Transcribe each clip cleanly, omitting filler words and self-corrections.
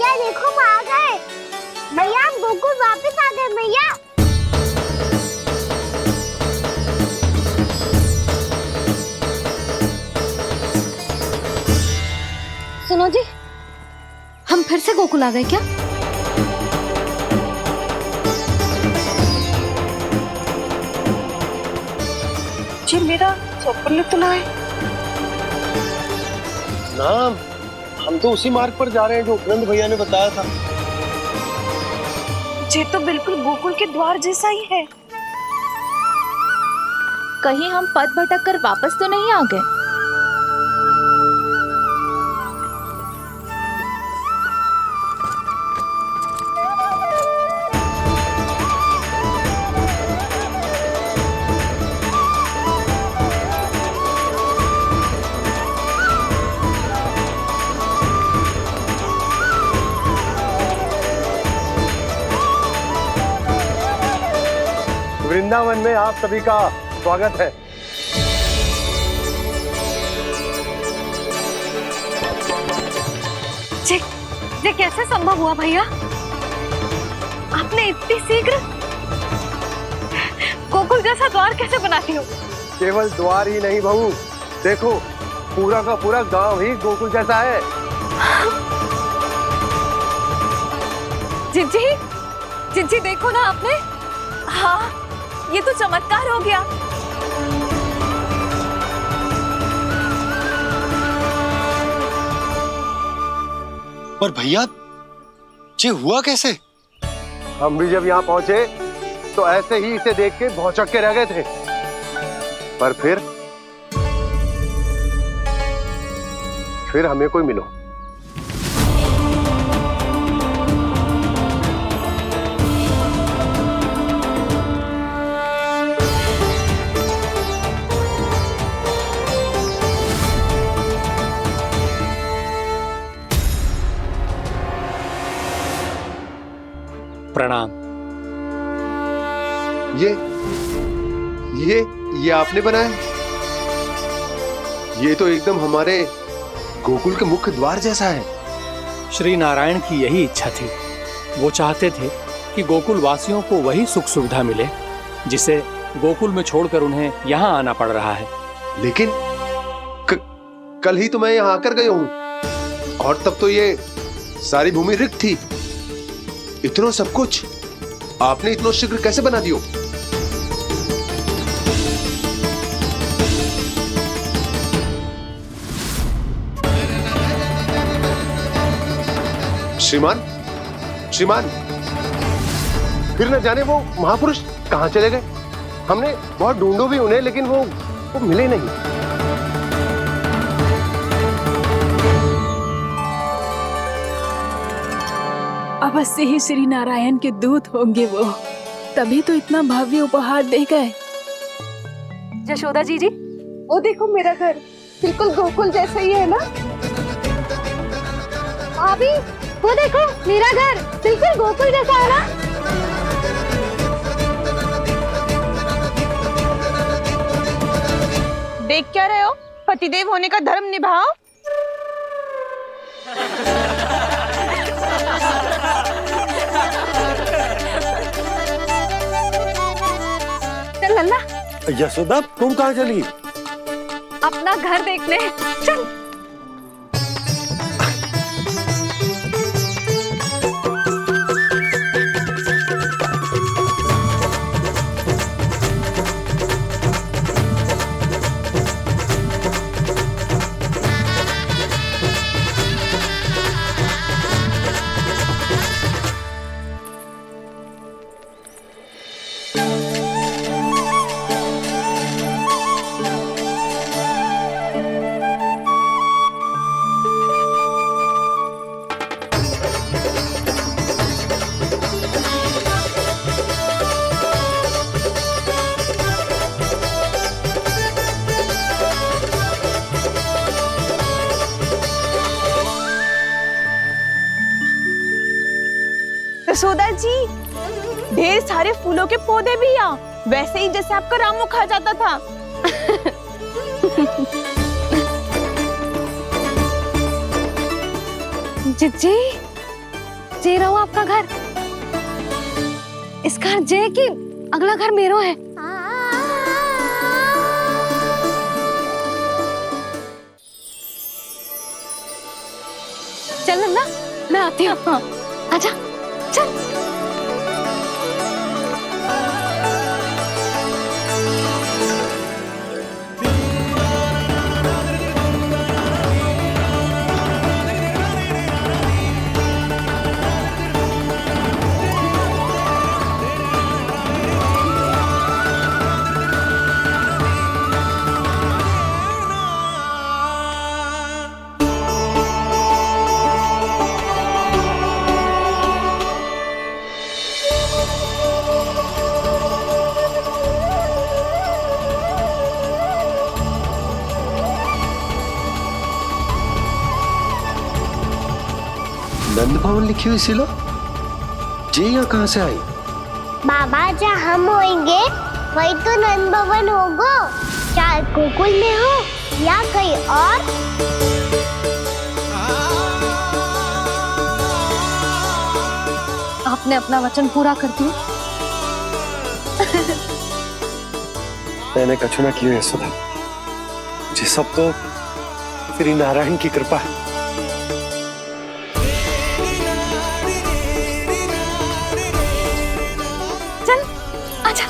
मैया देखो हम आ गए। मैया हम गोकुल वापस आ गए मैया। सुनो जी, हम फिर से गोकुल आ गए क्या? जी मेरा चप्पल तो ना है। ना, हम तो उसी मार्ग पर जा रहे हैं जो उपनंद भैया ने बताया था। ये तो बिल्कुल गोकुल के द्वार जैसा ही है। कहीं हम पथ भटक कर वापस तो नहीं आ गए? वृंदावन में आप सभी का स्वागत है। ये कैसे संभव हुआ भैया? आपने इतनी शीघ्र गोकुल जैसा द्वार कैसे बना दिया? केवल द्वार ही नहीं बहू, देखो पूरा का पूरा गांव ही गोकुल जैसा है। जिज्जी, जिज्जी देखो ना आपने। हाँ, ये तो चमत्कार हो गया। पर भैया ये हुआ कैसे? हम भी जब यहाँ पहुंचे तो ऐसे ही इसे देख के भौचक के रह गए थे, पर फिर हमें कोई मिलो। प्रणाम। ये आपने बनाया? ये तो एकदम हमारे गोकुल के मुख्य द्वार जैसा है। श्री नारायण की यही इच्छा थी। वो चाहते थे कि गोकुल वासियों को वही सुख सुविधा मिले जिसे गोकुल में छोड़कर उन्हें यहाँ आना पड़ रहा है। लेकिन कल ही तो मैं यहाँ आकर गया हूँ और तब तो ये सारी भूमि रिक्त थी। इतना सब कुछ आपने इतना शीघ्र कैसे बना दियो? श्रीमान, श्रीमान, फिर न जाने वो महापुरुष कहां चले गए। हमने बहुत ढूंढो भी उन्हें, लेकिन वो मिले नहीं। अवश्य ही श्री नारायण के दूत होंगे वो, तभी तो इतना भव्य उपहार दे गए। यशोदा जी, वो देखो मेरा घर बिल्कुल गोकुल जैसा ही है ना? भाभी वो देखो मेरा घर बिल्कुल गोकुल जैसा है ना? देख क्या रहे हो? पतिदेव होने का धर्म निभाओ। चल लल्ला, यशोदा तुम कहाँ चली? अपना घर देखने चल। यशोदा जी, ढेर सारे फूलों के पौधे भी यहाँ, वैसे ही जैसे आपका रामू खा जाता था। जिज्जी, जे रहो आपका घर। इस घर जे की अगला घर मेरो है। चल नन्ना, मैं आती हूँ। हाँ। आजा, चल। नंद भवन लिखी हुई सिलो, जे यहाँ कहाँ से आई? बाबा, जहाँ हम होंगे वही तो नंद भवन होगा। चाहे गोकुल में हो या कहीं और। आपने अपना वचन पूरा कर दिया। मैंने कछु ना किया यशोदा, ये सब तो श्री नारायण की कृपा है। चल, आजा।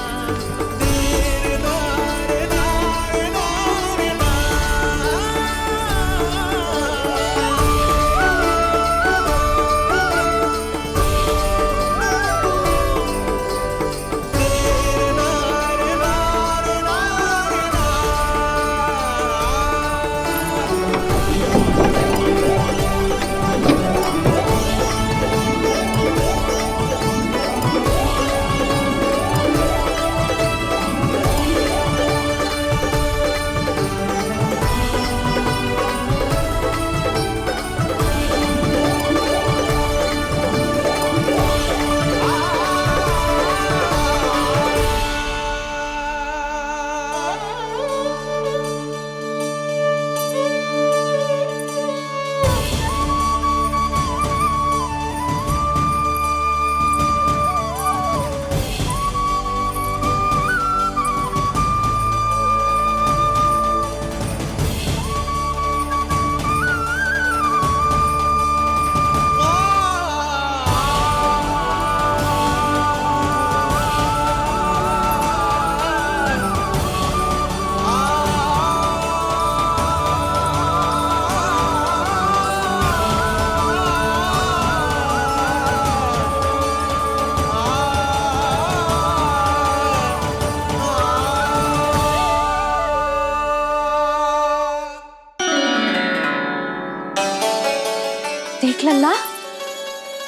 देख लल्ला,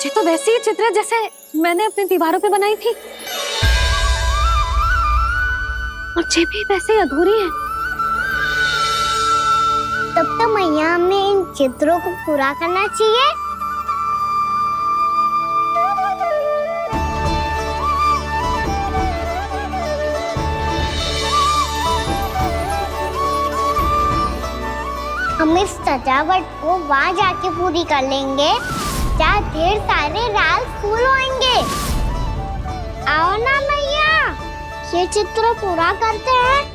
ये तो वैसी ही चित्र है जैसे मैंने अपनी दीवारों पे बनाई थी, और ये भी वैसे ही अधूरी है। तब तो मैया हमें इन चित्रों को पूरा करना चाहिए। हम इस सजावट को वहाँ जाके पूरी कर लेंगे जहाँ ढेर सारे लाल फूल होंगे। आओ ना मैया, ये चित्र पूरा करते हैं।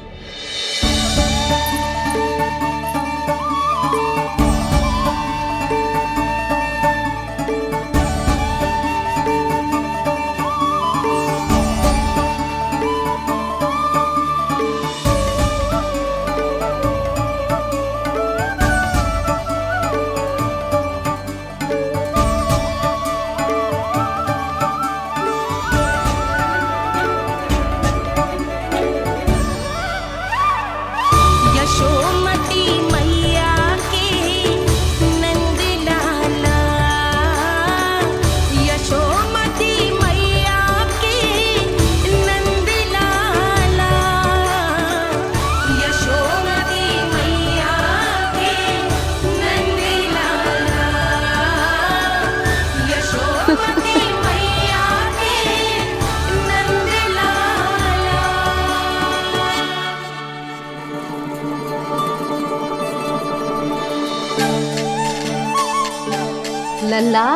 लल्ला,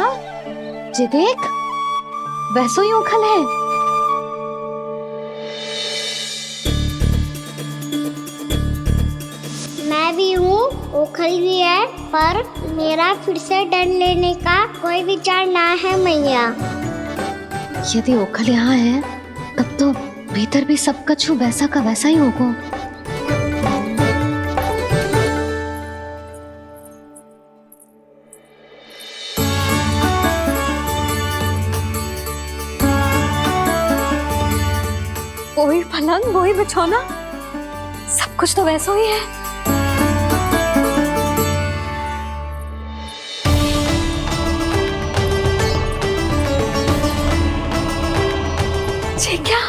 ये देख, वैसो ही उखल है। मैं भी हूँ, ओखल भी है, पर मेरा फिर से डर लेने का कोई विचार ना है मैया। यदि ओखल यहाँ है तब तो भीतर भी सब कछु वैसा का वैसा ही होगा। वही पलंग, वही बिछौना, सब कुछ तो वैसा ही है। ये क्या?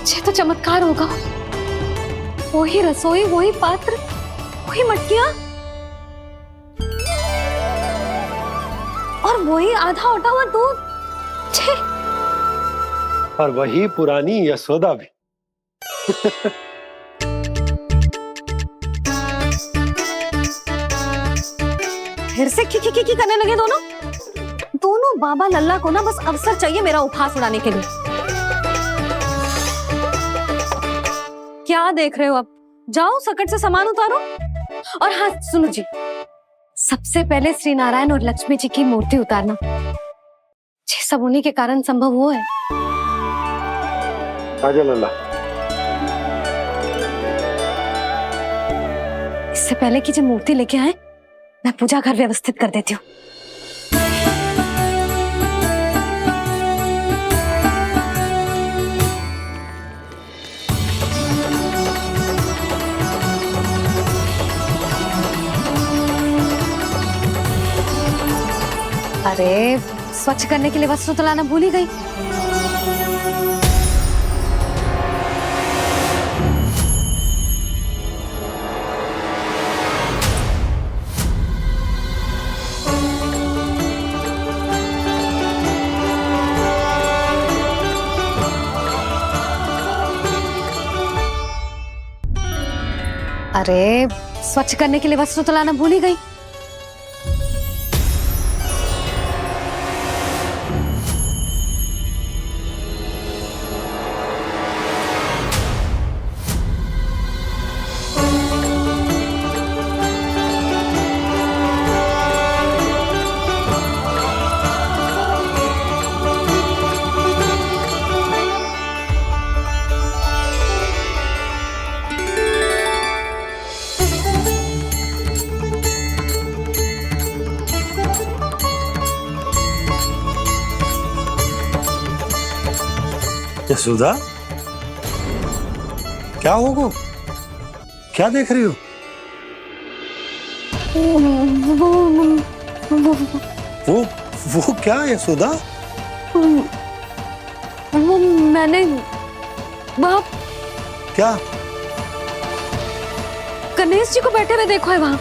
ये तो चमत्कार होगा। वही रसोई, वही पात्र, वही मटकियां और वही आधा उटा हुआ दूध। छे! और वही पुरानी यशोदा भी। फिर से की करने लगे दोनों। दोनों बाबा लल्ला को ना बस अवसर चाहिए मेरा उपहास उड़ाने के लिए। क्या देख रहे हो? अब जाओ सकट से सामान उतारो। और हाँ सुनो जी, सबसे पहले श्री नारायण और लक्ष्मी जी की मूर्ति उतारना। ये सब उन्हीं के कारण संभव हुआ है। आजा लल्ला। इससे पहले कि जो मूर्ति लेके आए, मैं पूजा घर व्यवस्थित कर देती हूँ। अरे स्वच्छ करने के लिए वस्त्र तो लाना भूल ही गई। अरे स्वच्छ करने के लिए वस्त्र तो लाना भूल ही गई। यशोदा, क्या होगा? क्या देख रही हो? वो क्या यशोदा? वो मैंने बाप क्या? गणेश जी को बैठे हुए देखो है वहां।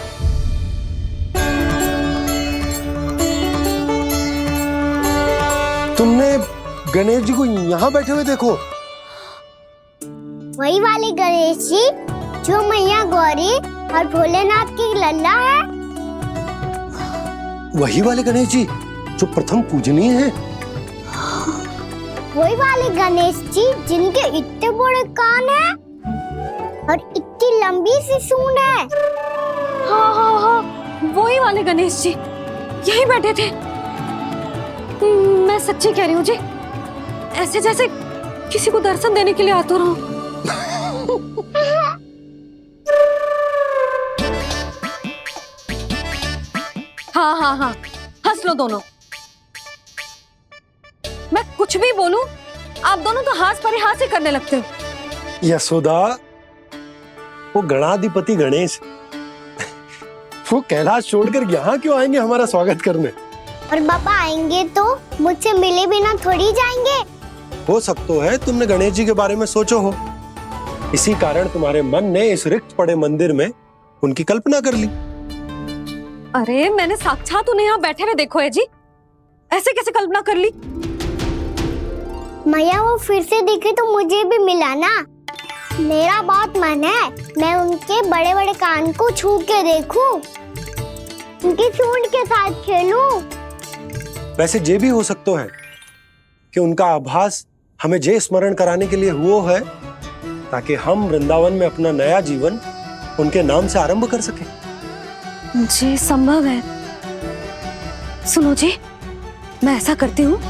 तुमने गणेश जी को यहाँ बैठे हुए देखो? वही वाले गणेश जी जो मैया गौरी और भोलेनाथ की लल्ला है। वही वाले गणेश जी जो प्रथम पूजनीय हैं। वही वाले गणेश जी जिनके इतने बड़े कान हैं और इतनी लंबी सी सूंड है। हाँ हाँ हाँ, वही वाले गणेश जी यही बैठे थे। मैं सच्ची कह रही हूँ जी, ऐसे जैसे किसी को दर्शन देने के लिए आतुर हूँ। हाँ हाँ हाँ, हंस लो दोनों। मैं कुछ भी बोलूं, आप दोनों तो हास परिहास ही करने लगते हो। यशोदा, वो गणाधिपति गणेश वो कैलाश छोड़कर यहाँ क्यों आएंगे हमारा स्वागत करने? और पापा आएंगे तो मुझसे मिले बिना थोड़ी जाएंगे। हो सब तो है तुमने गणेश जी के बारे में सोचो हो, इसी कारण तुम्हारे मन ने इस रिक्त पड़े मंदिर में उनकी कल्पना कर ली। अरे मैंने साक्षात उन्हें यहाँ बैठे हुए देखो है जी, ऐसे कैसे कल्पना कर ली? मैया वो फिर से दिखे तो मुझे भी मिला ना। मेरा बहुत मन है मैं उनके बड़े बड़े कान को छू के देखूं, उनकी सूंड के साथ खेलूं। वैसे ये भी हो सकता है कि उनका आभास हमें जे स्मरण कराने के लिए हुआ है ताकि हम वृंदावन में अपना नया जीवन उनके नाम से आरंभ कर सकें। जी संभव है। सुनो जी, मैं ऐसा करती हूँ,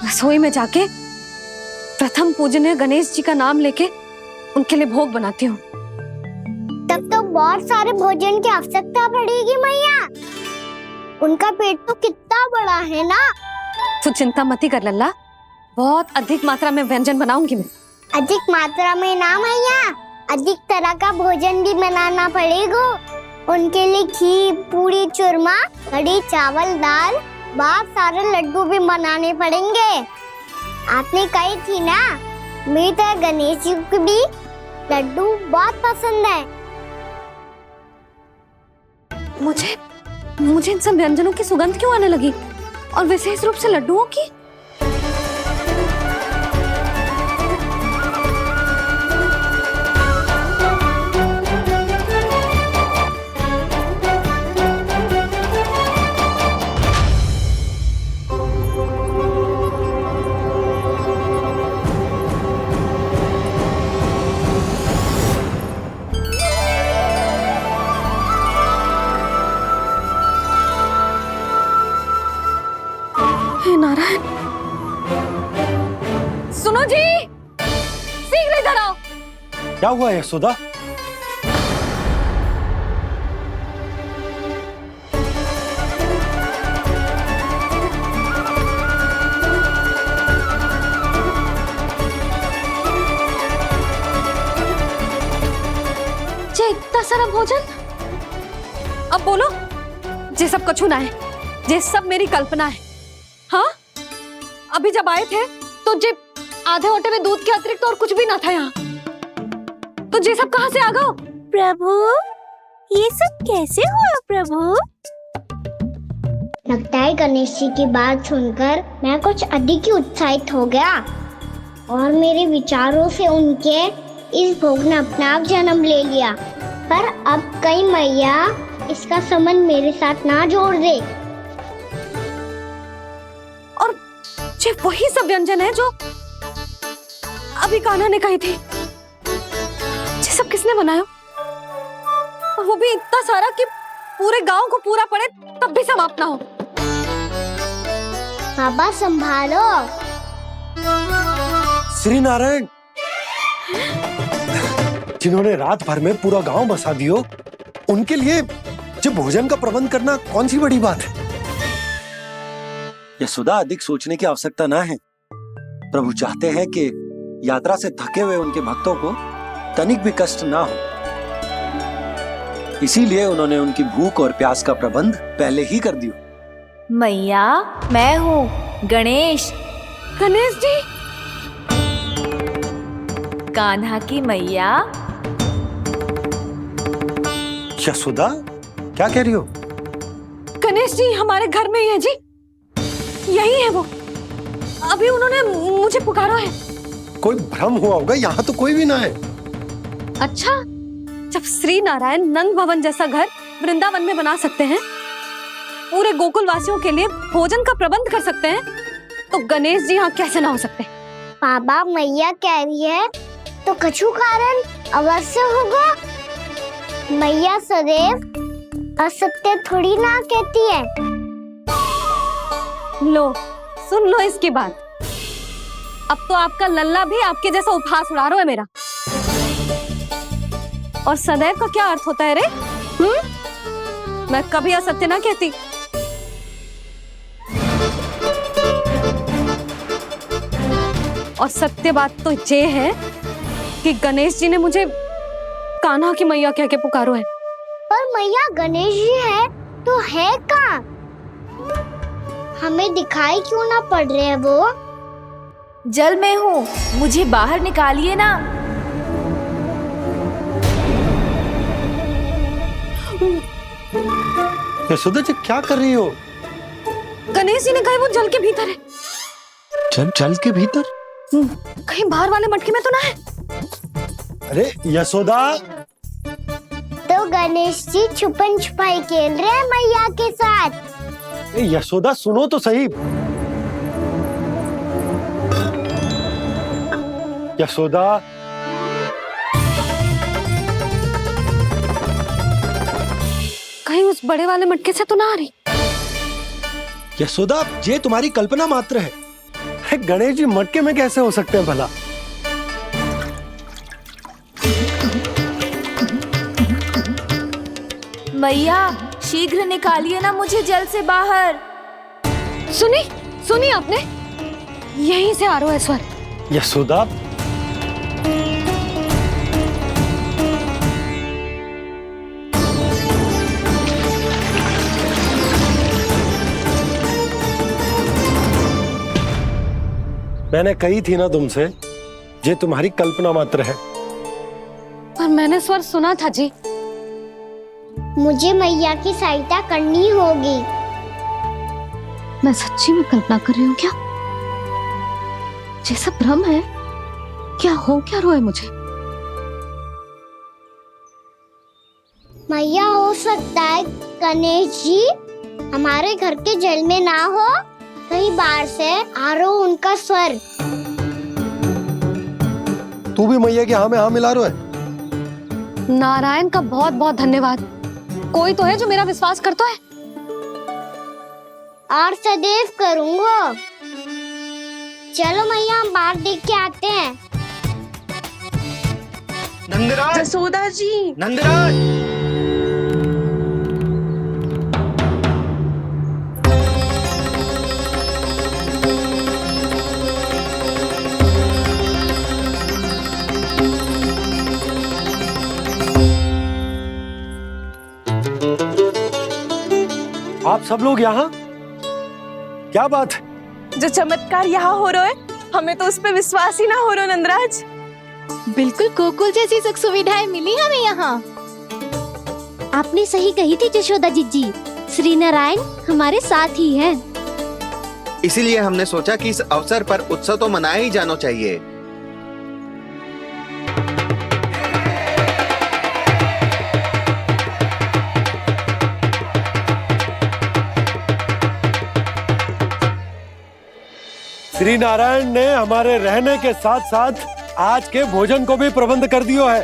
रसोई में जाके प्रथम पूजनीय गणेश जी का नाम लेके उनके लिए भोग बनाती हूँ। तब तो बहुत सारे भोजन की आवश्यकता पड़ेगी मैया। उनका पेट तो कितना बड़ा है ना। तू चिंता मती कर लल्ला, बहुत अधिक मात्रा में व्यंजन बनाऊंगी मैं। अधिक मात्रा में ना मैया, अधिक तरह का भोजन भी बनाना पड़ेगा। उनके लिए खीर, पूरी, चूरमा, कढ़ी, चावल, दाल, बहुत सारे लड्डू भी बनाने पड़ेंगे। आपने कही थी ना, मेरी तरह गणेश जी को भी लड्डू बहुत पसंद है। मुझे इन सब व्यंजनों की सुगंध क्यों आने लगी, और विशेष रूप से लड्डुओं की? नारायण, सुनो जी, शीघ्र इधर आओ। क्या हुआ यशोदा? जे इतना सारा भोजन, अब बोलो, जे सब कछु ना है, जे सब मेरी कल्पना है। हाँ, अभी जब आए थे तो जे आधे ओटे में दूध के अतिरिक्त और कुछ भी ना था यहाँ, तो जे सब कहाँ से आ गए? प्रभु, ये सब कैसे हुआ प्रभु? लगता है गणेश जी की बात सुनकर मैं कुछ अधिक ही उत्साहित हो गया और मेरे विचारों से उनके इस भोग ने अपना आप जन्म ले लिया। पर अब कहीं मैया इसका संबंध मेरे साथ ना जोड़ दे। ये वही सब व्यंजन है जो अभी कान्हा ने कही थी। ये सब किसने बनाया? और वो भी इतना सारा कि पूरे गांव को पूरा पड़े तब भी समाप्त ना हो। बाबा संभालो। श्री नारायण, जिन्होंने रात भर में पूरा गांव बसा दियो, उनके लिए जो भोजन का प्रबंध करना कौन सी बड़ी बात है। यशोदा, अधिक सोचने की आवश्यकता ना है। प्रभु चाहते हैं कि यात्रा से थके हुए उनके भक्तों को तनिक भी कष्ट ना हो, इसीलिए उन्होंने उनकी भूख और प्यास का प्रबंध पहले ही कर दिया। मैया, मैं हूँ गणेश। गणेश जी, कान्हा की मैया। यशोदा, क्या कह रही हो? गणेश जी हमारे घर में ही है जी, यही है वो। अभी उन्होंने मुझे पुकारा है। कोई भ्रम हुआ होगा, यहाँ तो कोई भी ना है। अच्छा, जब श्री नारायण नंद भवन जैसा घर वृंदावन में बना सकते हैं, पूरे गोकुल वासियों के लिए भोजन का प्रबंध कर सकते हैं, तो गणेश जी यहाँ कैसे ना हो सकते? बाबा, मैया कह रही है तो कछु कारण अवश्य होगा। मैया सदैव असत्य थोड़ी ना कहती है। लो, सुन लो इसकी बात। अब तो आपका लल्ला भी आपके जैसा उपहास उड़ा रहा है मेरा। और सदैव का क्या अर्थ होता है रे? मैं कभी असत्य ना कहती। और सत्य बात तो ये है कि गणेश जी ने मुझे कान्हा की मैया कह के पुकारो है। पर मैया गणेश जी है तो है कहाँ? हमें दिखाई क्यों ना पड़ रहे हैं वो? जल में हूँ, मुझे बाहर निकालिए ना। यशोदा जी, क्या कर रही हो? गणेश जी ने कहा वो जल के भीतर है। जल के भीतर? कहीं बाहर वाले मटके में तो ना है? अरे यशोदा, तो गणेश जी छुपन छुपाई खेल रहे हैं मैया के साथ। यशोदा सुनो तो सही। यशोदा, कहीं उस बड़े वाले मटके से तो ना आ रही। यशोदा, ये तुम्हारी कल्पना मात्र है। गणेश जी मटके में कैसे हो सकते हैं भला? मैया शीघ्र निकालिए ना मुझे जल से बाहर। सुनी आपने? यहीं से आ रहा है स्वर। यशोदा, मैंने कही थी ना तुमसे, ये तुम्हारी कल्पना मात्र है। पर मैंने स्वर सुना था जी। मुझे मैया की सहायता करनी होगी। मैं सच्ची में कल्पना कर रही हूँ क्या? ये सब भ्रम है क्या? हो क्या रहा है मुझे? मैया, हो सकता है गणेश जी हमारे घर के जल में ना हो, कहीं बाहर से आ रहा हो उनका स्वर। तू भी मैया के हाँ में हाँ मिला रहा है। नारायण का बहुत बहुत धन्यवाद। कोई तो है जो मेरा विश्वास करता है। और सदैव करूंगा। चलो मैया, हम बाहर देख के आते हैं। नंदराज, जसोदा जी, नंदराज, आप सब लोग यहाँ? क्या बात है? जो चमत्कार यहाँ हो रहा है, हमें तो उस पे विश्वास ही ना हो रहा नंदराज। बिल्कुल गोकुल जैसी सुख सुविधाएं मिली हमें यहाँ। आपने सही कही थी जशोदा जीजी, श्री नारायण हमारे साथ ही हैं। इसीलिए हमने सोचा कि इस अवसर पर उत्सव तो मनाया ही जाना चाहिए। श्री नारायण ने हमारे रहने के साथ साथ आज के भोजन को भी प्रबंध कर दियो है।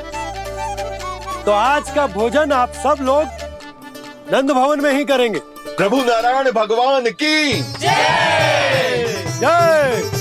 तो आज का भोजन आप सब लोग नंद भवन में ही करेंगे। प्रभु नारायण भगवान की जय जय।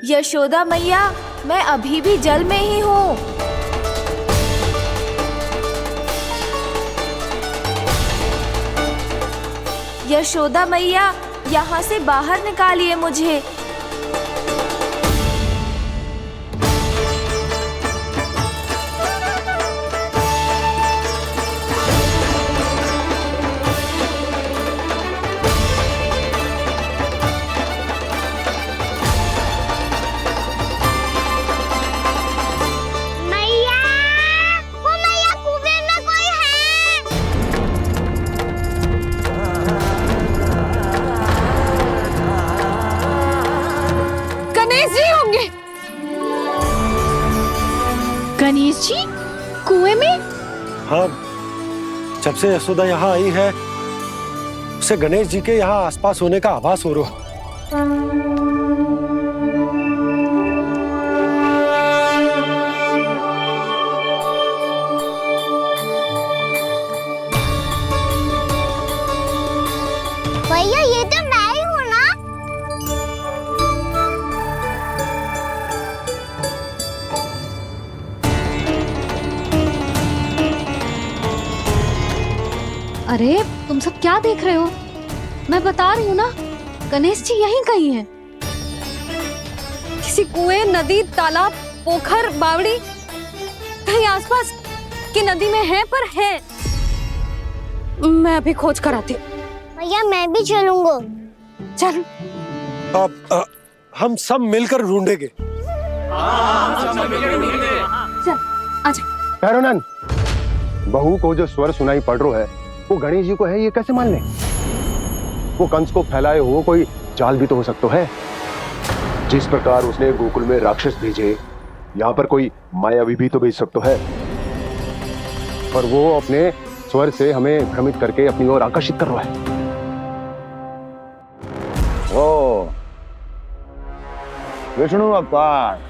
यशोदा मैया, मैं अभी भी जल में ही हूँ। यशोदा मैया, यहाँ से बाहर निकालिए मुझे। मैया, वो मैया, कुएं में कोई है। गणेश जी होंगे। गणेश जी कुएं में? हाँ, जब से यशोदा यहाँ आई है उसे गणेश जी के यहाँ आसपास होने का आभास हो रहा है। भैया, ये तो मैं ही हूँ ना। अरे तुम सब क्या देख रहे हो? मैं बता रही हूँ ना, गणेश जी यहीं कहीं हैं। किसी कुएं, नदी, तालाब, पोखर, बावड़ी कहीं आसपास की नदी में है, पर है। मैं अभी खोज कर आती हूँ। भैया मैं भी चलूंगा। चल। अब हम सब मिलकर ढूंढेंगे। चल आजा। भैरवनंद, बहू को जो स्वर सुनाई पड़ रहा है वो गणेश जी को है, ये कैसे मान ले? वो कंस को फैलाए हुए कोई जाल भी तो हो सकता है। जिस प्रकार उसने गोकुल में राक्षस भेजे, यहाँ पर कोई मायावी भी तो भेज सकता है, और वो अपने स्वर से हमें भ्रमित करके अपनी ओर आकर्षित कर रहा है। ओ विष्णु अवतार।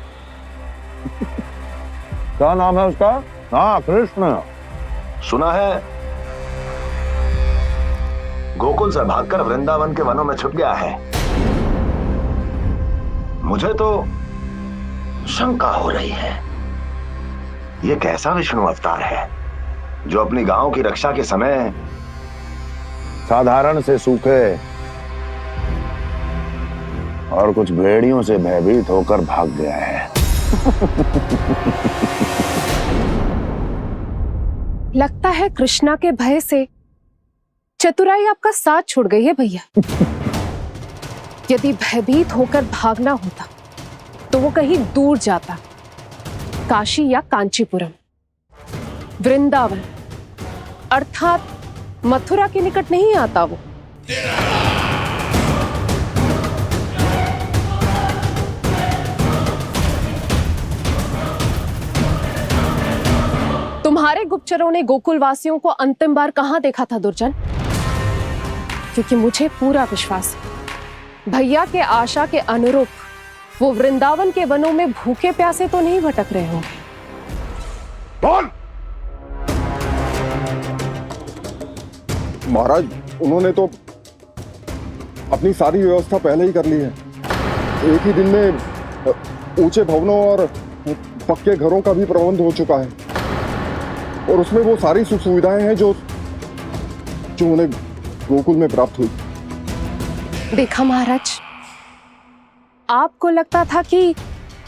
क्या नाम है उसका? हाँ, कृष्ण। सुना है गोकुल से भागकर वृंदावन के वनों में छुप गया है। मुझे तो शंका हो रही है, ये कैसा विष्णु अवतार है जो अपनी गांव की रक्षा के समय साधारण से सूखे और कुछ भेड़ियों से भयभीत होकर भाग गया है। लगता है कृष्णा के भय से चतुराई आपका साथ छोड़ गई है भैया। यदि भयभीत होकर भागना होता तो वो कहीं दूर जाता, काशी या कांचीपुरम, वृंदावन अर्थात मथुरा के निकट नहीं आता वो। तुम्हारे गुप्तचरों ने गोकुल वासियों को अंतिम बार कहां देखा था दुर्जन? क्योंकि मुझे पूरा विश्वास है भैया के आशा के अनुरूप वो वृंदावन के वनों में भूखे प्यासे तो नहीं भटक रहे होंगे। कौन? महाराज, उन्होंने तो अपनी सारी व्यवस्था पहले ही कर ली है। एक ही दिन में ऊंचे भवनों और पक्के घरों का भी प्रबंध हो चुका है, और उसमें वो सारी सुख सुविधाएं हैं जो उन्हें गोकुल में प्राप्त हुई। देखा महाराज, आपको लगता था कि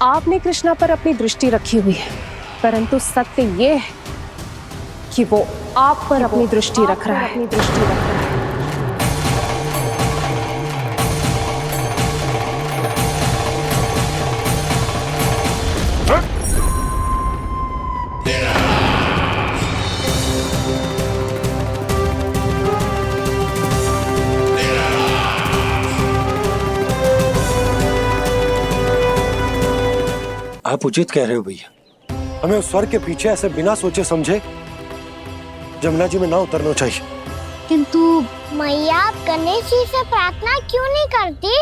आपने कृष्णा पर अपनी दृष्टि रखी हुई है, परंतु सत्य ये है कि वो आप पर अपनी दृष्टि रख रहा है। आप उचित कह रहे हो भैया, हमें उस स्वर के पीछे ऐसे बिना सोचे समझे जमुना जी में ना उतरना चाहिए। किंतु मैया, आप गणेश जी से प्रार्थना क्यों नहीं करती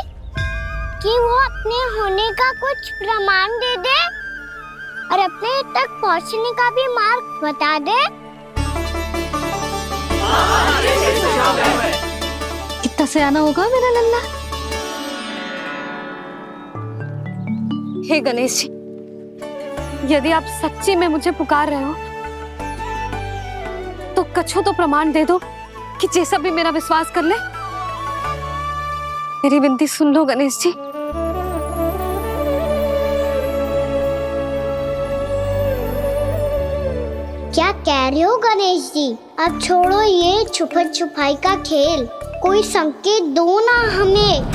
कि वो अपने होने का कुछ प्रमाण दे दे और अपने तक पहुंचने का भी मार्ग बता दे? कितना सयाना होगा मेरा लल्ला। हे गणेश जी, यदि आप सच्ची में मुझे पुकार रहे हो तो कछु तो प्रमाण दे दो कि जैसा भी मेरा विश्वास कर ले। मेरी विनती सुन लो गणेश जी। क्या कह रहे हो गणेश जी? अब छोड़ो ये छुपन छुपाई का खेल, कोई संकेत दो ना हमें।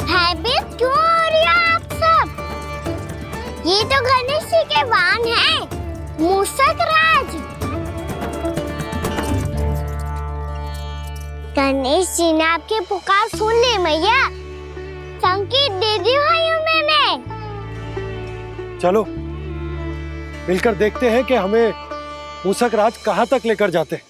भयभीत क्यों हो रही हो आप सब? ये तो गणेश जी के वाहन हैं, मूषक राज। गणेश जी ने आपकी पुकार सुन ली मैया, संकेत दे दी भाइयों मैंने। चलो मिलकर देखते हैं कि हमें मूषक राज कहां तक लेकर जाते हैं।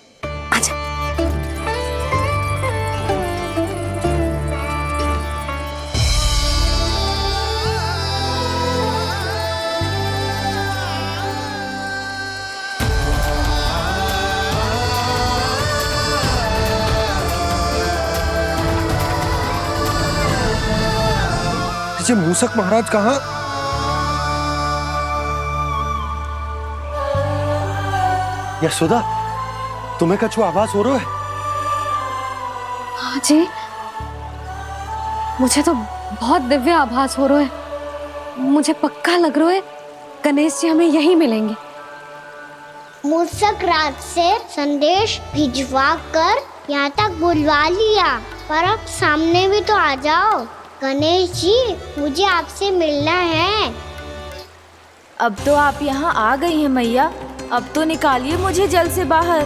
ये मूसक महाराज कहाँ? यशोदा, तुम्हें कछु आभास हो रहा है? हाँ जी, मुझे तो बहुत दिव्य आभास हो रहा है। मुझे पक्का लग रहा है गणेश जी हमें यहीं मिलेंगे। मूसक राज से संदेश भिजवा कर यहाँ तक बुलवा लिया, पर अब सामने भी तो आ जाओ। गणेश जी, मुझे आपसे मिलना है। अब तो आप यहाँ आ गई हैं मैया, अब तो निकालिए मुझे जल से बाहर।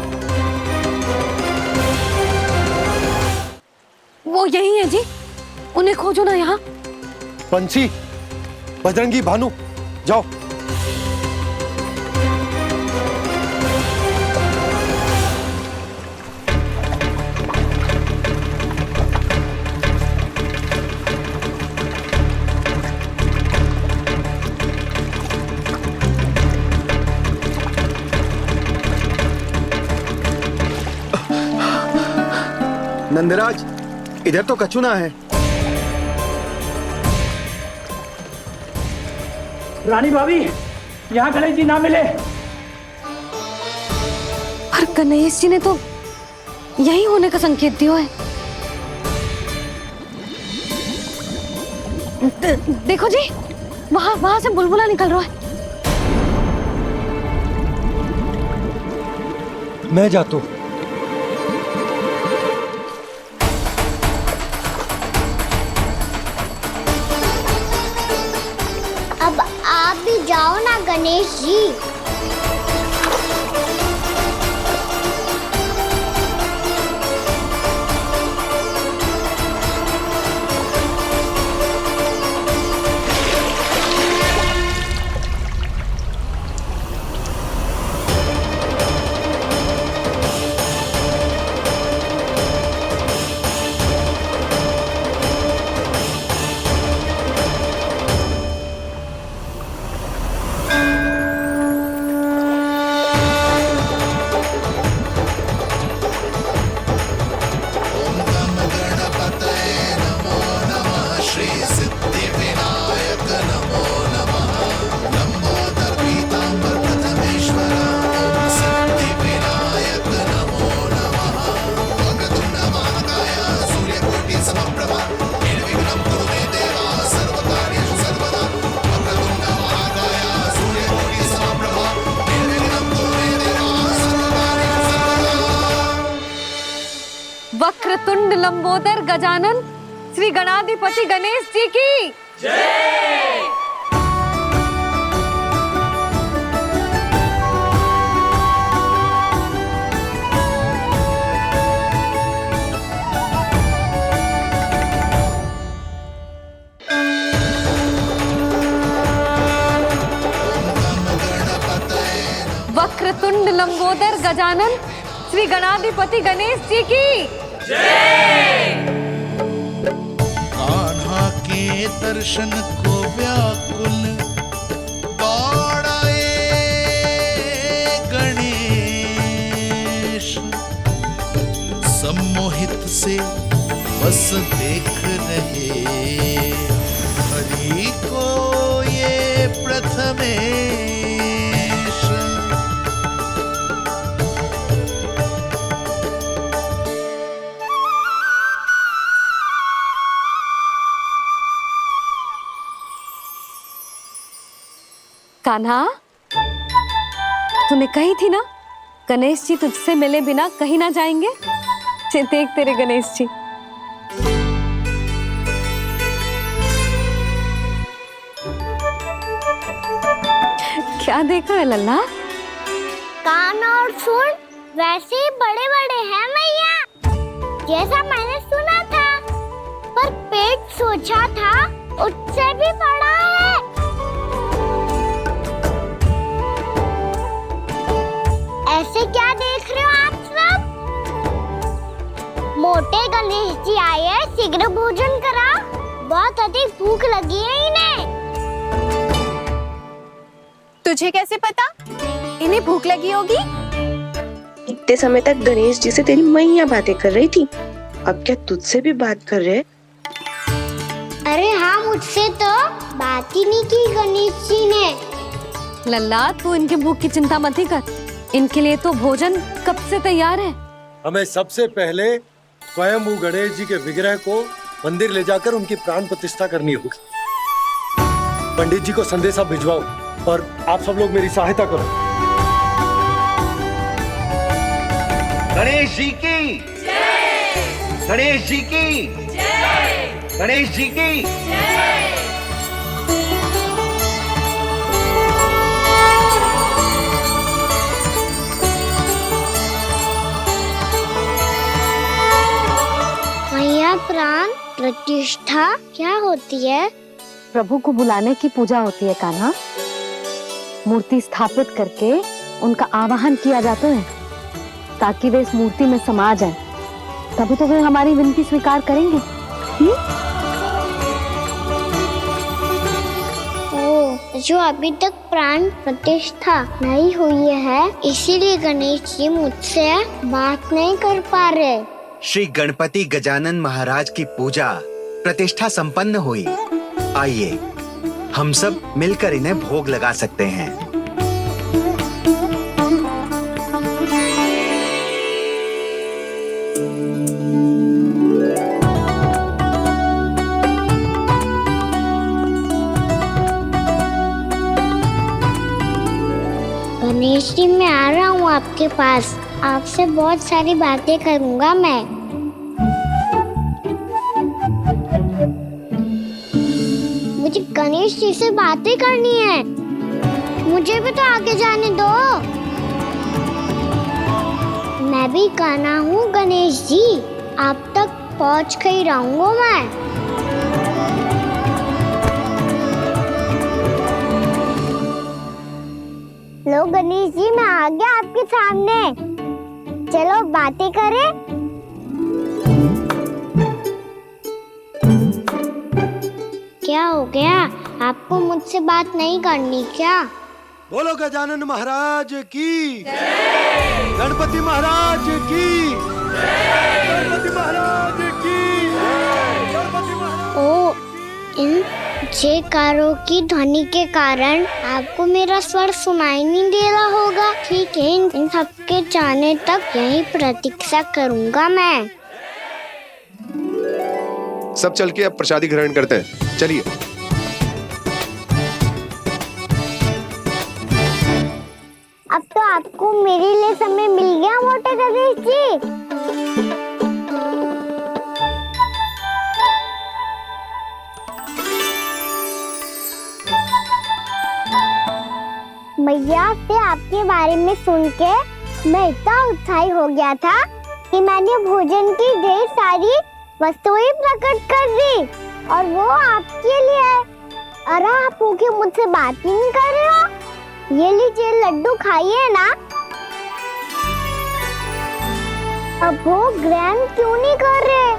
वो यही है जी, उन्हें खोजो ना यहाँ। पंछी, बजरंगी, भानु, जाओ। नंदराज, इधर तो कछु ना है। रानी भाभी, यहाँ गणेश जी ना मिले। पर गणेश जी ने तो यही होने का संकेत दिया है। देखो जी, वहां से बुलबुला निकल रहा है। मैं जाता हूं। अब आप भी जाओ ना गणेश जी। वक्रतुंड लंबोदर गजानन श्री गणाधिपति गणेश जी की जय। वक्रतुंड लंबोदर गजानन श्री गणाधिपति गणेश जी की जय। कान्हा के दर्शन को व्याकुल दौड़ाए गणेश, सम्मोहित से बस देख रहे हरि को ये प्रथमेश। कान्हा, तूने कही थी ना गणेश जी तुझसे मिले बिना कहीं ना जाएंगे। देख तेरे गणेश जी। क्या देख रहा है लल्ला? कान और सुन वैसे ही बड़े बड़े हैं मैया, जैसा मैंने सुना था, पर पेट सोचा था उससे भी बड़ा है। ऐसे क्या देख रहे हो आप सब? मोटे गणेश जी आए हैं, शीघ्र भोजन करा, बहुत अधिक भूख लगी है इन्हें। तुझे कैसे पता इन्हें भूख लगी होगी? इतने समय तक गणेश जी से तेरी मैया बातें कर रही थी, अब क्या तुझसे भी बात कर रहे? अरे हाँ, मुझसे तो बात ही नहीं की गणेश जी ने। लल्ला, तू इनके भूख की चिंता मत ही कर, इनके लिए तो भोजन कब से तैयार है। हमें सबसे पहले स्वयं गणेश जी के विग्रह को मंदिर ले जाकर उनकी प्राण प्रतिष्ठा करनी होगी। पंडित जी को संदेशा भिजवाओ और आप सब लोग मेरी सहायता करो। गणेश जी की जय! गणेश जी की जय! गणेश जी की जय! मैया, प्राण प्रतिष्ठा क्या होती है? प्रभु को बुलाने की पूजा होती है कान्हा। मूर्ति स्थापित करके उनका आवाहन किया जाता है ताकि वे इस मूर्ति में समा जाएं। तभी तो वे हमारी विनती स्वीकार करेंगे। ओ, जो अभी तक प्राण प्रतिष्ठा नहीं हुई है, इसीलिए गणेश जी मुझसे बात नहीं कर पा रहे। श्री गणपति गजानन महाराज की पूजा प्रतिष्ठा संपन्न हुई। आइए हम सब मिलकर इन्हें भोग लगा सकते हैं। गणेश जी, मैं आ रहा हूँ आपके पास। आपसे बहुत सारी बातें करूँगा मैं। मुझे गणेश जी से बातें करनी है। मुझे भी तो आगे जाने दो। मैं भी कान्हा हूँ गणेश जी, आप तक पहुँच कर ही रहूँगा मैं। लो गणेश जी, मैं आ गया आपके सामने। चलो बातें करें। क्या हो गया? आपको मुझसे बात नहीं करनी क्या? बोलो गजानन महाराज की जय! गणपति महाराज की जय! गणपति महाराज की जय! गणपति महाराज। ओ, इन जयकारों की ध्वनि के कारण आपको मेरा स्वर सुनाई नहीं दे रहा होगा। ठीक है, इन सबके जाने तक यही प्रतीक्षा करूंगा मैं। सब चल के अब प्रसादी ग्रहण करते हैं। चलिए। अब तो आपको मेरे लिए समय मिल गया मोटे गणेश जी। मैया से आपके बारे में सुन के मैं इतना उत्साही हो गया था कि मैंने भोजन की ढेर सारी वस्तुएं प्रकट कर दी, और वो आपके लिए। अरे आप भूखे मुझसे बात ही नहीं कर रहे हो। ये लीजिए लड्डू, खाइए ना। अब वो ग्रहण क्यों नहीं कर रहे?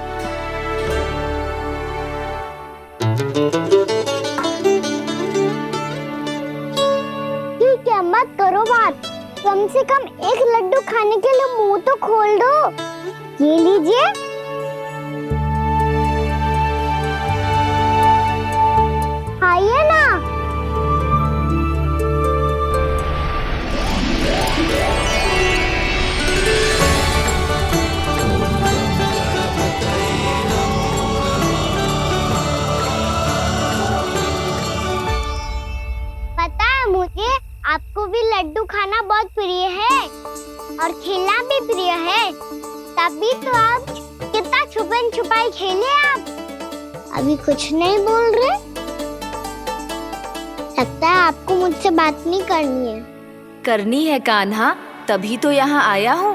ठीक है, मत करो बात। कम से कम एक लड्डू खाने के लिए मुंह तो खोल दो। ये लीजिए। खाइए ना। पता है मुझे, आपको भी लड्डू खाना बहुत प्रिय है और खेलना भी प्रिय है। तभी तो आप कितना छुपन छुपाई खेले। आप अभी कुछ नहीं बोल रहे। लगता है आपको मुझसे बात नहीं करनी है। करनी है कान्हा, तभी तो यहाँ आया हूँ।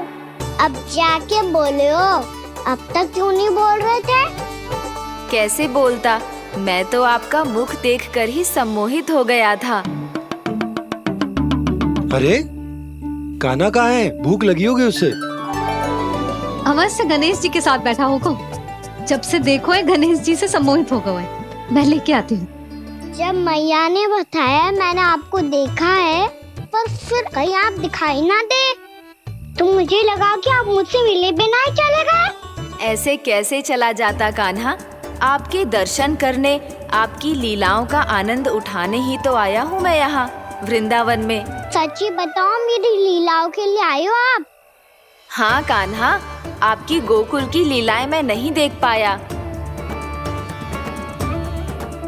अब जाके बोले हो। अब तक क्यों नहीं बोल रहे थे? कैसे बोलता, मैं तो आपका मुख देखकर ही सम्मोहित हो गया था। अरे कान्हा कहाँ है? भूख लगी होगी उससे। अवश्य गणेश जी के साथ बैठा होगा। जब से देखो है गणेश जी से सम्मोहित हो गए। मैं लेके आती हूँ। जब मैया ने बताया मैंने आपको देखा है, पर फिर कहीं आप दिखाई ना दे, तो मुझे लगा कि आप मुझसे मिले बिना ही चले गए। ऐसे कैसे चला जाता कान्हा? आपके दर्शन करने, आपकी लीलाओं का आनंद उठाने ही तो आया हूँ मैं यहाँ वृंदावन में। सच्ची बताओ, मेरी लीलाओं के लिए आए हो आप? हाँ कान्हा, आपकी गोकुल की लीलाएं मैं नहीं देख पाया,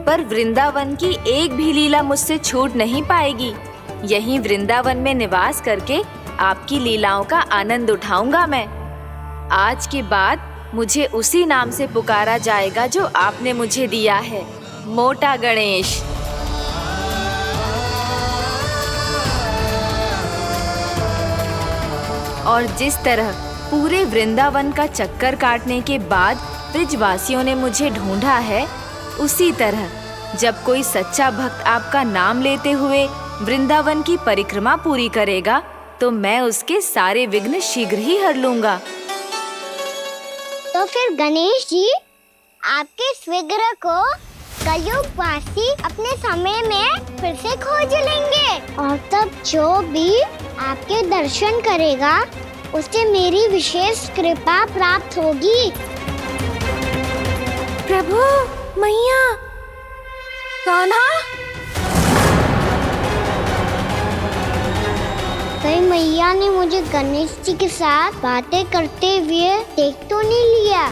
पर वृंदावन की एक भी लीला मुझसे छूट नहीं पाएगी। यहीं वृंदावन में निवास करके आपकी लीलाओं का आनंद उठाऊंगा मैं। आज के बाद मुझे उसी नाम से पुकारा जाएगा जो आपने मुझे दिया है, मोटा गणेश। और जिस तरह पूरे वृंदावन का चक्कर काटने के बाद ब्रिजवासियों ने मुझे ढूंढा है, उसी तरह जब कोई सच्चा भक्त आपका नाम लेते हुए वृंदावन की परिक्रमा पूरी करेगा, तो मैं उसके सारे विघ्न शीघ्र ही हर लूंगा। तो फिर गणेश जी, आपके इस विग्रह को कलयुगवासी अपने समय में फिर से खोज लेंगे, और तब जो भी आपके दर्शन करेगा उसे मेरी विशेष कृपा प्राप्त होगी। प्रभु, मैया, कान्हा, कहीं मैया ने मुझे गणेश जी के साथ बातें करते हुए देख तो नहीं लिया?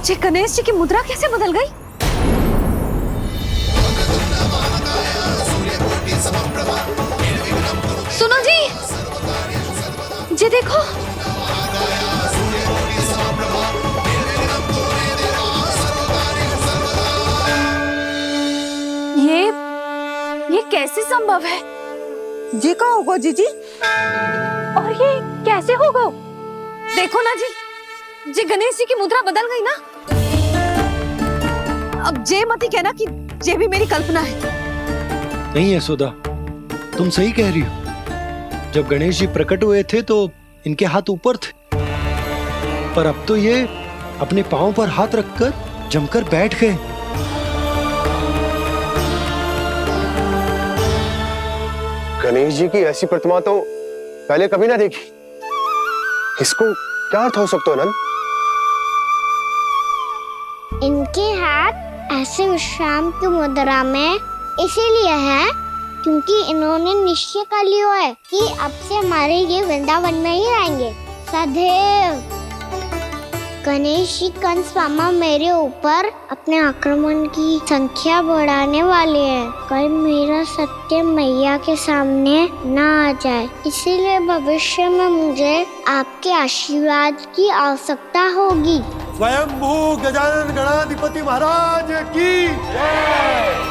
जी गणेश जी की मुद्रा कैसे बदल गई? सुनो जी, जी देखो, ये कैसे संभव है? जी का होगा जीजी? और ये कैसे होगा? देखो ना जी गणेश जी की मुद्रा बदल गई ना। अब जे मत ही कहना कि ये भी मेरी कल्पना है। नहीं यशोदा, तुम सही कह रही हो। जब गणेश जी प्रकट हुए थे तो इनके हाथ ऊपर थे, पर अब तो ये अपने पांव पर हाथ रखकर जमकर बैठ गए। गणेश जी की ऐसी प्रतिमा तो पहले कभी ना देखी। इसको क्या अर्थ हो सकता है नंद? इनके हाथ ऐसे विश्राम की मुद्रा में इसीलिए है क्योंकि इन्होंने निश्चय कर लिया है कि अब से हमारे ये वृंदावन में ही रहेंगे सदैव। गणेश जी कंस मामा मेरे ऊपर अपने आक्रमण की संख्या बढ़ाने वाले हैं, कल मेरा सत्य मैया के सामने ना आ जाए, इसीलिए भविष्य में मुझे आपके आशीर्वाद की आवश्यकता होगी। स्वयंभू गजानन गणाधिपति महाराज की जय।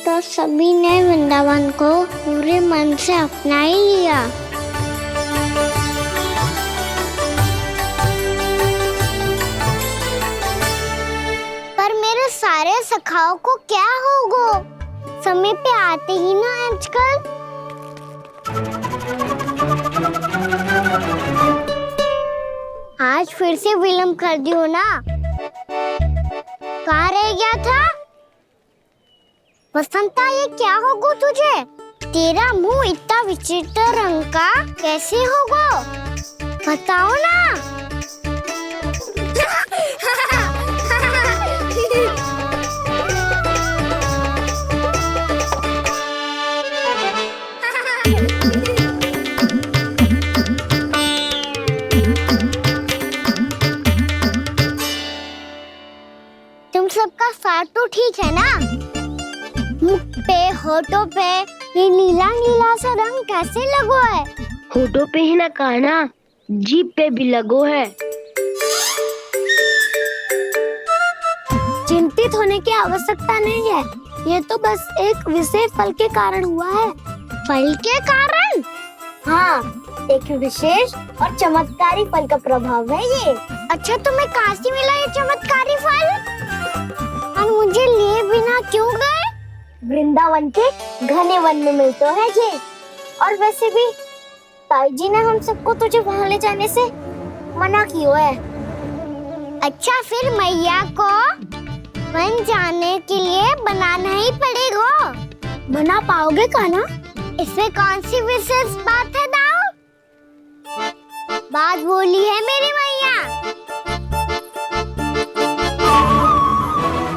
तो सभी ने वृंदावन को पूरे मन से अपना ही लिया। पर मेरे सारे सखाओं को क्या होगा? समय पे आते ही ना आजकल। आज फिर से विलंब कर दियो ना। कहाँ रह गया था? वसंता, ये क्या होगा तुझे? तेरा मुंह इतना विचित्र रंग का कैसे होगा? बताओ ना। तुम सबका साथ तो ठीक है ना? मुख पे, होठों पे ये नीला नीला सा रंग कैसे लगो है? होठों पे ही ना कान्हा, जीभ पे भी लगो है। चिंतित होने की आवश्यकता नहीं है, ये तो बस एक विशेष फल के कारण हुआ है। फल के कारण? हाँ, एक विशेष और चमत्कारी फल का प्रभाव है ये। अच्छा तुम्हें कहाँ से मिला ये चमत्कारी फल? और मुझे लिए बिना क्यों गए? वृंदावन के घने वन में मिलते हैं ये। और वैसे भी ताई जी ने हम सबको तुझे वहाँ ले जाने से मना किया है। अच्छा फिर मैया को वन जाने के लिए बनाना ही पड़ेगा। बना पाओगे कान्हा? इसमें कौन सी विशेष बात है दाऊ? बात बोली है मेरी मैया।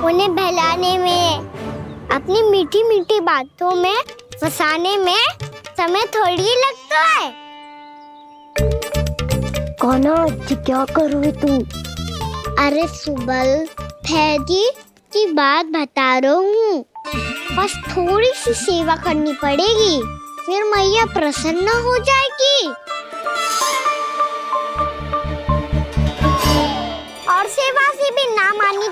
उन्हें बहलाने में, अपनी मीठी मीठी बातों में फंसाने में समय थोड़ी ही लगता है। कान्हा जी क्या कर रहे तू? अरे सुबल फैजी की बात बता रहा हूँ। बस थोड़ी सी सेवा करनी पड़ेगी, फिर मैया प्रसन्न हो जाएगी। और सेवा से भी ना मानी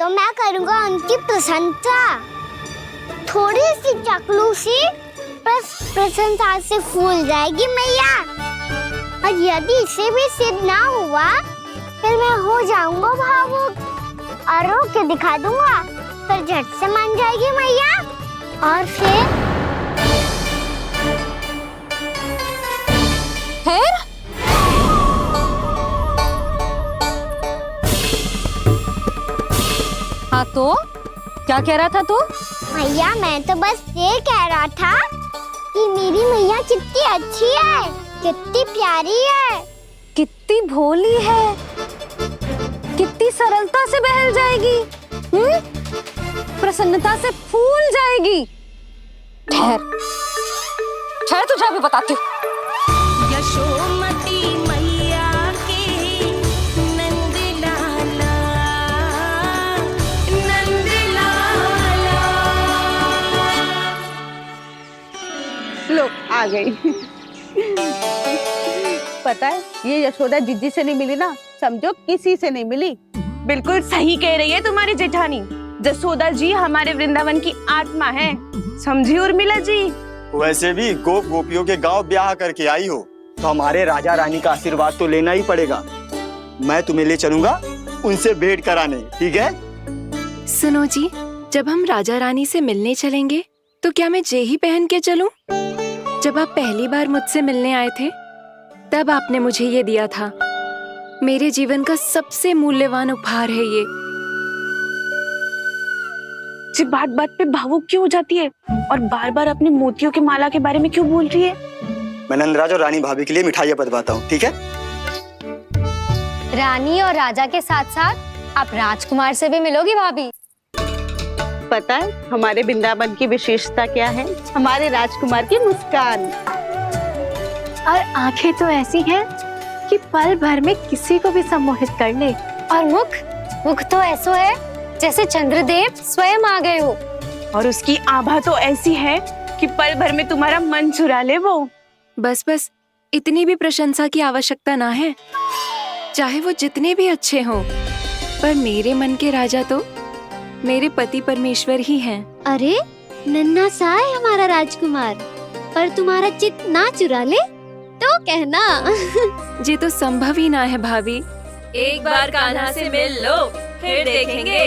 तो मैं करूँगा उनकी प्रशंसा। थोड़ी सी चाकलूसी बस प्रशंसा से फूल जाएगी मैया। और यदि इसे भी सिद्ध ना हुआ फिर मैं हो जाऊंगा भावुक और रो के दिखा दूंगा, फिर झट से मान जाएगी मैया। और फिर हाँ तो क्या कह रहा था तू? मैया मैं तो बस ये कह रहा था कि मेरी मैया कितनी अच्छी है, कितनी प्यारी है, कितनी भोली है, कितनी सरलता से बहल जाएगी, प्रसन्नता से फूल जाएगी। ठहर ठहर तुझे अभी बताती हूँ। यशोमती मैया के नंद लाला, नंद लाला। लो आ गई। पता है ये यशोदा जीजी से नहीं मिली ना, समझो किसी से नहीं मिली। बिल्कुल सही कह रही है तुम्हारी जेठानी। जसोदा जी हमारे वृंदावन की आत्मा है, समझी उर्मिला जी। वैसे भी गोप गोपियों के गांव ब्याह करके आई हो तो हमारे राजा रानी का आशीर्वाद तो लेना ही पड़ेगा। मैं तुम्हें ले चलूंगा उनसे भेंट कराने, ठीक है? सुनो जी, जब हम राजा रानी से मिलने चलेंगे तो क्या मैं जे ही पहन के चलूं? जब आप पहली बार मुझसे मिलने आए थे तब आपने मुझे ये दिया था। मेरे जीवन का सबसे मूल्यवान उपहार है ये। जी बात बात पे भावुक क्यों हो जाती है और बार बार अपने मोतियों की माला के बारे में क्यों बोल रही है? मैं नंदराज और रानी भाभी के लिए मिठाइयाँ बंटवाता हूँ, ठीक है? रानी और राजा के साथ साथ आप राजकुमार से भी मिलोगी भाभी। पता है हमारे वृंदावन की विशेषता क्या है? हमारे राजकुमार की मुस्कान और आंखें तो ऐसी हैं कि पल भर में किसी को भी सम्मोहित कर ले। और मुख तो ऐसा है जैसे चंद्रदेव स्वयं आ गए हो। और उसकी आभा तो ऐसी है कि पल भर में तुम्हारा मन चुरा ले वो। बस बस इतनी भी प्रशंसा की आवश्यकता ना है। चाहे वो जितने भी अच्छे हों, पर मेरे मन के राजा तो मेरे पति परमेश्वर ही हैं। अरे नन्हा सा है हमारा राजकुमार, पर तुम्हारा चित्त ना चुरा ले तो कहना। ये तो संभव ही ना है भाभी। एक बार कान्हा से मिल लो, फिर देखेंगे।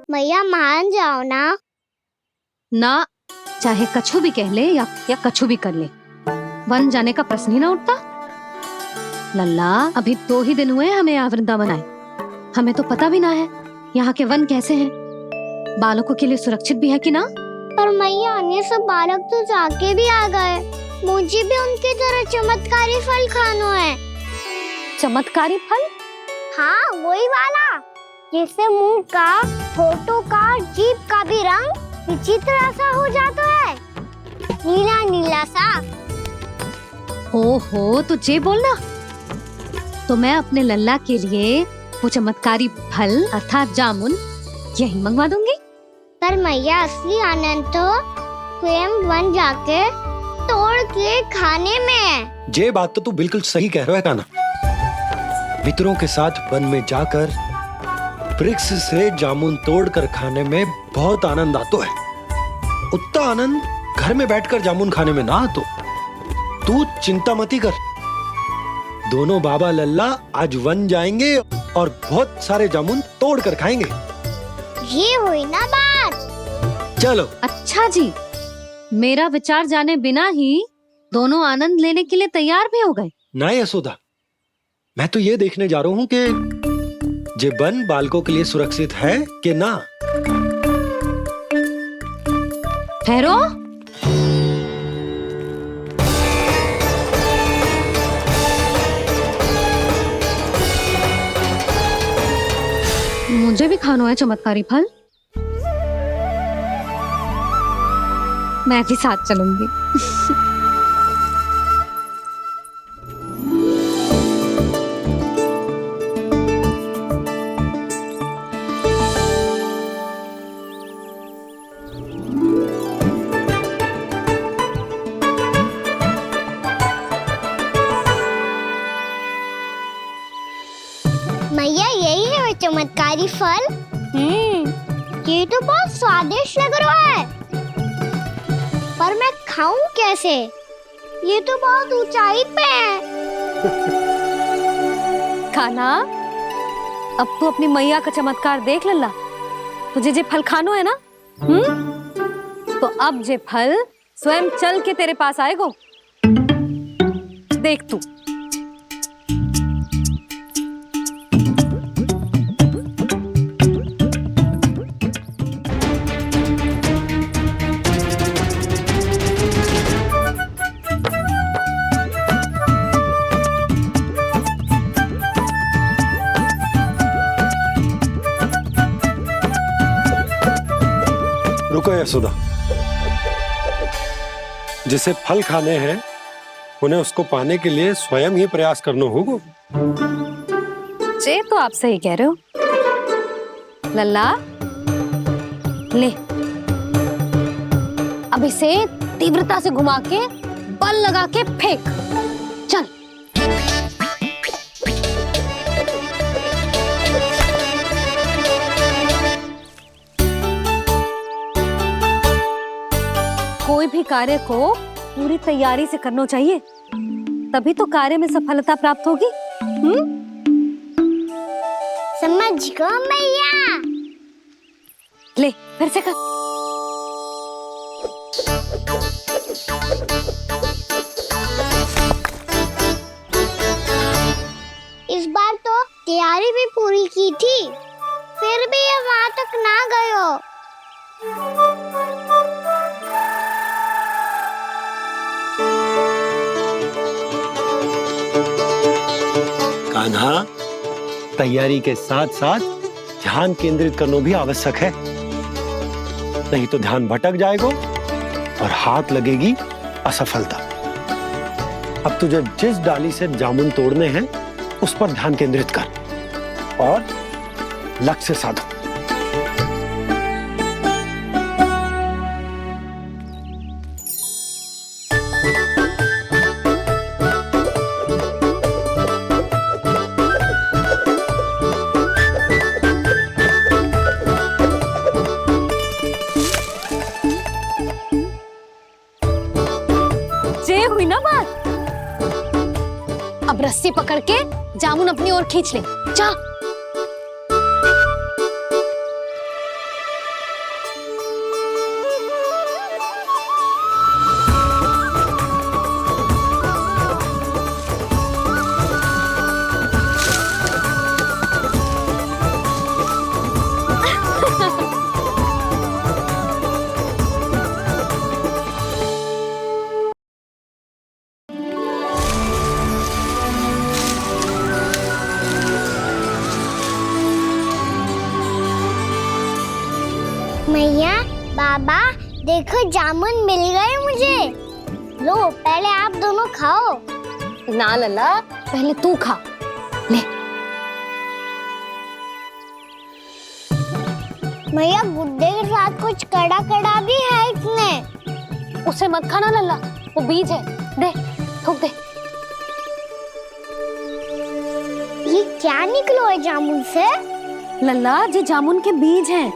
मैया मान जाओ ना। ना चाहे कछु भी कह ले या कछु भी कर ले, वन जाने का प्रश्न ही ना उठता। लल्ला अभी 2 ही दिन हुए हमें यहाँ वृंदावन आए, हमें तो पता भी ना है यहाँ के वन कैसे हैं, बालकों के लिए सुरक्षित भी है कि ना। पर मैया अन्य सब बालक तो जाके भी आ गए, मुझे भी उनके तरह चमत्कारी फल खाना है। चमत्कारी फल? हाँ वही वाला, जिससे मुंह का, होठों का, जीभ का भी रंग विचित्र सा हो जाता है, नीला नीला सा। हो तो जे बोलना, तो मैं अपने लल्ला के लिए वो चमत्कारी फल अर्थात जामुन यही मंगवा दूंगी। पर मैया असली आनंद तो स्वयं वन जाके तोड़ के खाने में है। ये बात तो तू बिल्कुल सही कह रहा है कान्हा। मित्रों के साथ वन में जाकर वृक्ष से जामुन तोड़कर खाने में बहुत आनंद आता है। उतना आनंद घर में बैठकर जामुन खाने में ना आतो। तू चिंता मत ही कर, दोनों बाबा लल्ला आज वन जाएंगे और बहुत सारे जामुन तोड़ कर खाएंगे। ये हुई ना बात। चलो। अच्छा जी, मेरा विचार जाने बिना ही दोनों आनंद लेने के लिए तैयार भी हो गए। ना यशोदा, मैं तो ये देखने जा रहा हूँ कि ये वन बालकों के लिए सुरक्षित है कि ना। ठहरो। मुझे भी खाना है चमत्कारी फल। मैं भी साथ चलूंगी। मैया यही है वो चमत्कारी फल। ये तो बहुत स्वादिष्ट लग रहा है, पर मैं खाऊं कैसे? ये तो बहुत ऊंचाई पे है। खाना, अब तू अपनी मैया का चमत्कार देख लल्ला। तुझे जे फल खानो है ना, तो अब जे फल स्वयं चल के तेरे पास आएगो। देख तू। रुको यशोदा, जिसे फल खाने हैं उन्हें उसको पाने के लिए स्वयं ही प्रयास करना होगा। जे तो आप सही कह रहे हो लल्ला। ले, अब इसे तीव्रता से घुमा के बल लगा के फेंक। चल। कोई भी कार्य को पूरी तैयारी से करना चाहिए, तभी तो कार्य में सफलता प्राप्त होगी। समझ गो मैया। ले, फिर से कर। इस बार तो तैयारी भी पूरी की थी, फिर भी ये वहां तक ना गए हो। कान्हा, तैयारी के साथ साथ ध्यान केंद्रित करना भी आवश्यक है, नहीं तो ध्यान भटक जाएगा और हाथ लगेगी असफलता। अब तुझे जिस डाली से जामुन तोड़ने हैं उस पर ध्यान केंद्रित कर और लक्ष्य साधो। हुई ना बात। अब रस्सी पकड़ के जामुन अपनी ओर खींच ले। जा। मैया, बाबा, देखो जामुन मिल गए मुझे। लो, पहले आप दोनों खाओ। ना लल्ला, पहले तू खा। ले। मैया, गुड्डे के साथ कुछ कड़ा कड़ा भी है इसमें। उसे मत खाना लल्ला, वो बीज है। दे, थूक दे। ये क्या निकलो है जामुन से? लल्ला, ये जामुन के बीज हैं।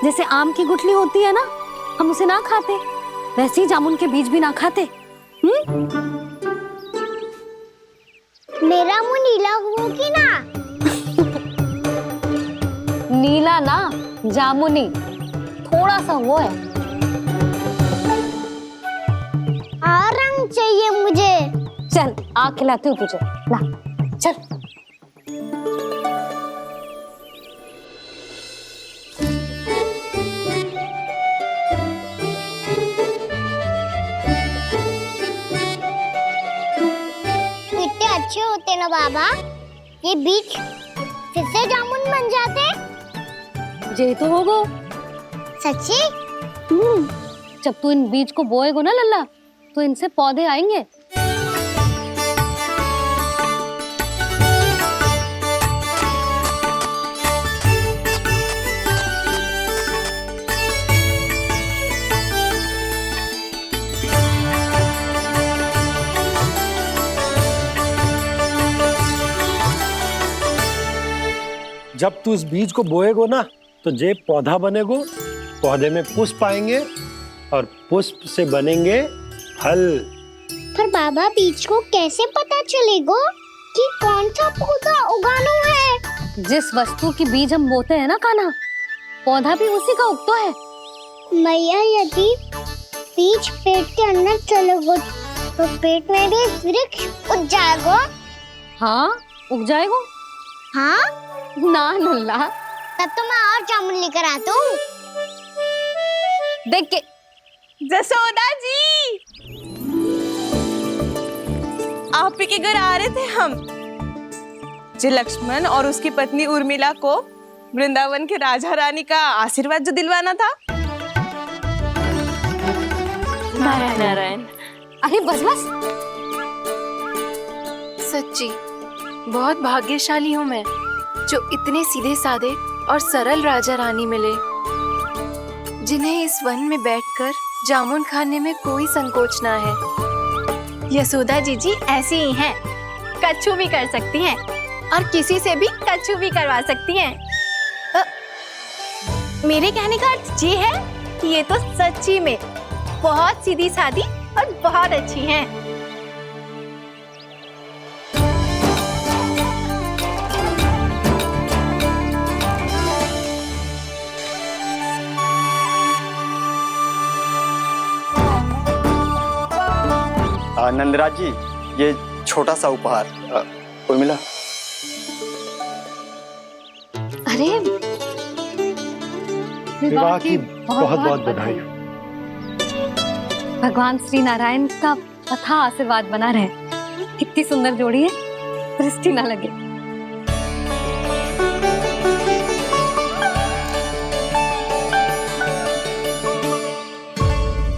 जैसे आम की गुठली होती है ना, हम उसे ना खाते, वैसे ही जामुन के बीज भी ना खाते। मेरा मुंह नीला हो कि ना? नीला ना, जामुनी, थोड़ा सा वो है। और रंग चाहिए मुझे। चल आ खिलाती हूँ तुझे, ला चल। कितने अच्छे होते ना बाबा, ये बीज फिर से जामुन बन जाते। जे तो होगो। सच्ची? जब तू इन बीज को बोएगो ना लल्ला, तो इनसे पौधे आएंगे। जब तू इस बीज को बोएगो ना, तो जे पौधा बनेगो, पौधे में पुष्प आएंगे और पुष्प से बनेंगे फल। पर बाबा बीज को कैसे पता चलेगा कि कौन सा पौधा उगाना है? जिस वस्तु की बीज हम बोते हैं ना कान्हा, पौधा भी उसी का उगता है। मैया यदि बीज पेट के अंदर चलेगा तो पेट में भी वृक्ष उग जाएगा। हाँ उग जाएगा। हाँ ना लल्ला, तब तो मैं और जामुन लेकर आता हूँ। देख के जसोदा जी, आप ही के घर आ रहे थे हम। जी लक्ष्मण और उसकी पत्नी उर्मिला को वृंदावन के राजा रानी का आशीर्वाद जो दिलवाना था। नारायण नारायण। अरे बस बस। सच्ची बहुत भाग्यशाली हूँ मैं, जो इतने सीधे साधे और सरल राजा रानी मिले, जिन्हें इस वन में बैठकर जामुन खाने में कोई संकोच ना है। यशोदा जीजी ऐसी ही हैं, कच्छू भी कर सकती हैं और किसी से भी कच्छू भी करवा सकती हैं। मेरे कहने का अर्थ ये है कि ये तो सच्ची में बहुत सीधी सादी और बहुत अच्छी हैं। नंदराज जी, ये छोटा सा उपहार। उर्मिला। अरे विवाह की बहुत बहुत बधाई। भगवान श्री नारायण का अथाह आशीर्वाद बना रहे। कितनी सुंदर जोड़ी है, दृष्टि ना लगे।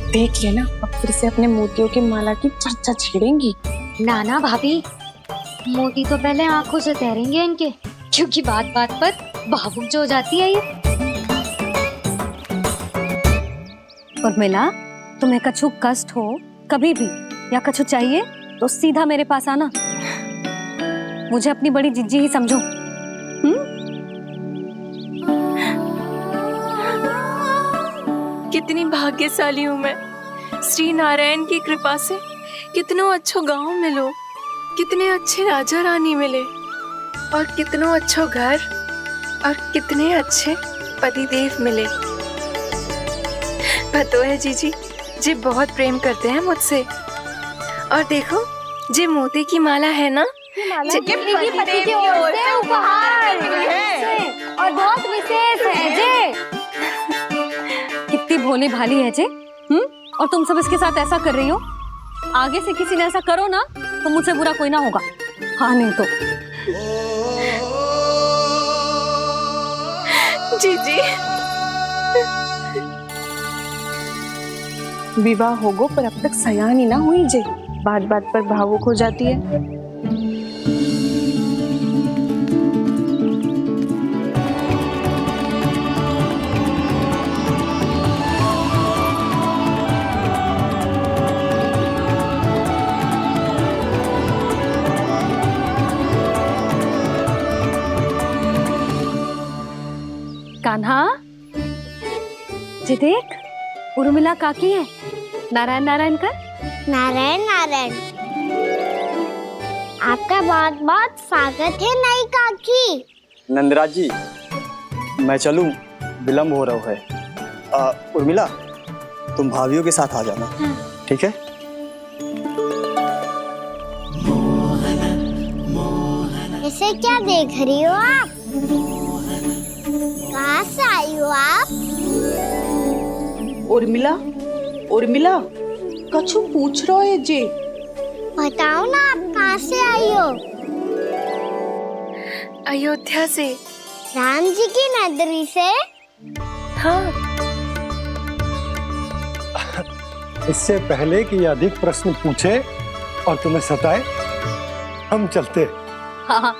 देख लेना, अब फिर से अपने मोतियों की माला की चर्चा छेड़ेंगी। नाना भाभी, मोती तो पहले आंखों से तैरेंगे इनके, क्योंकि बात बात पर भावुक जो हो जाती है ये। उर्मिला, तुम्हें कछु कष्ट हो कभी भी या कछु चाहिए तो सीधा मेरे पास आना। मुझे अपनी बड़ी जिज्जी ही समझो। कितनी भाग्यशाली हूँ मैं, श्री नारायण की कृपा से कितनों अच्छो गांव मिलो, कितने अच्छे राजा रानी मिले और कितनों अच्छो घर और कितने अच्छे पतिदेव मिले। पतो है जीजी, जी बहुत प्रेम करते हैं मुझसे। और देखो, जे मोती की माला है ना, पति की ओर से उपहार और बहुत विशेष है जे। कितनी भोली भाली है जे। और तुम सब इसके साथ ऐसा कर रही हो। आगे से किसी ने ऐसा करो ना तो मुझसे बुरा कोई ना होगा। हाँ नहीं तो। जीजी, विवाह होगो पर अब तक सयान ही ना हुई जे, बात बात पर भावुक हो जाती है। कान्हा, जी देख, उर्मिला काकी है। नारायण नारायण कर। नारायण नारायण। आपका बहुत बहुत स्वागत है नई काकी। नंदराज जी, मैं चलूं, विलम्ब हो रहा है। उर्मिला, तुम भाभियों के साथ आ जाना, ठीक है? इसे क्या देख रही हो आप? कहाँ से आई हो आप? उर्मिला, उर्मिला, कछु पूछ रहा है जी। बताओ ना आप कहाँ से आई हो? अयोध्या से। राम जी की नगरी से? हाँ। इससे पहले कि ये अधिक प्रश्न पूछे और तुम्हें सताए, हम चलते। हाँ हाँ,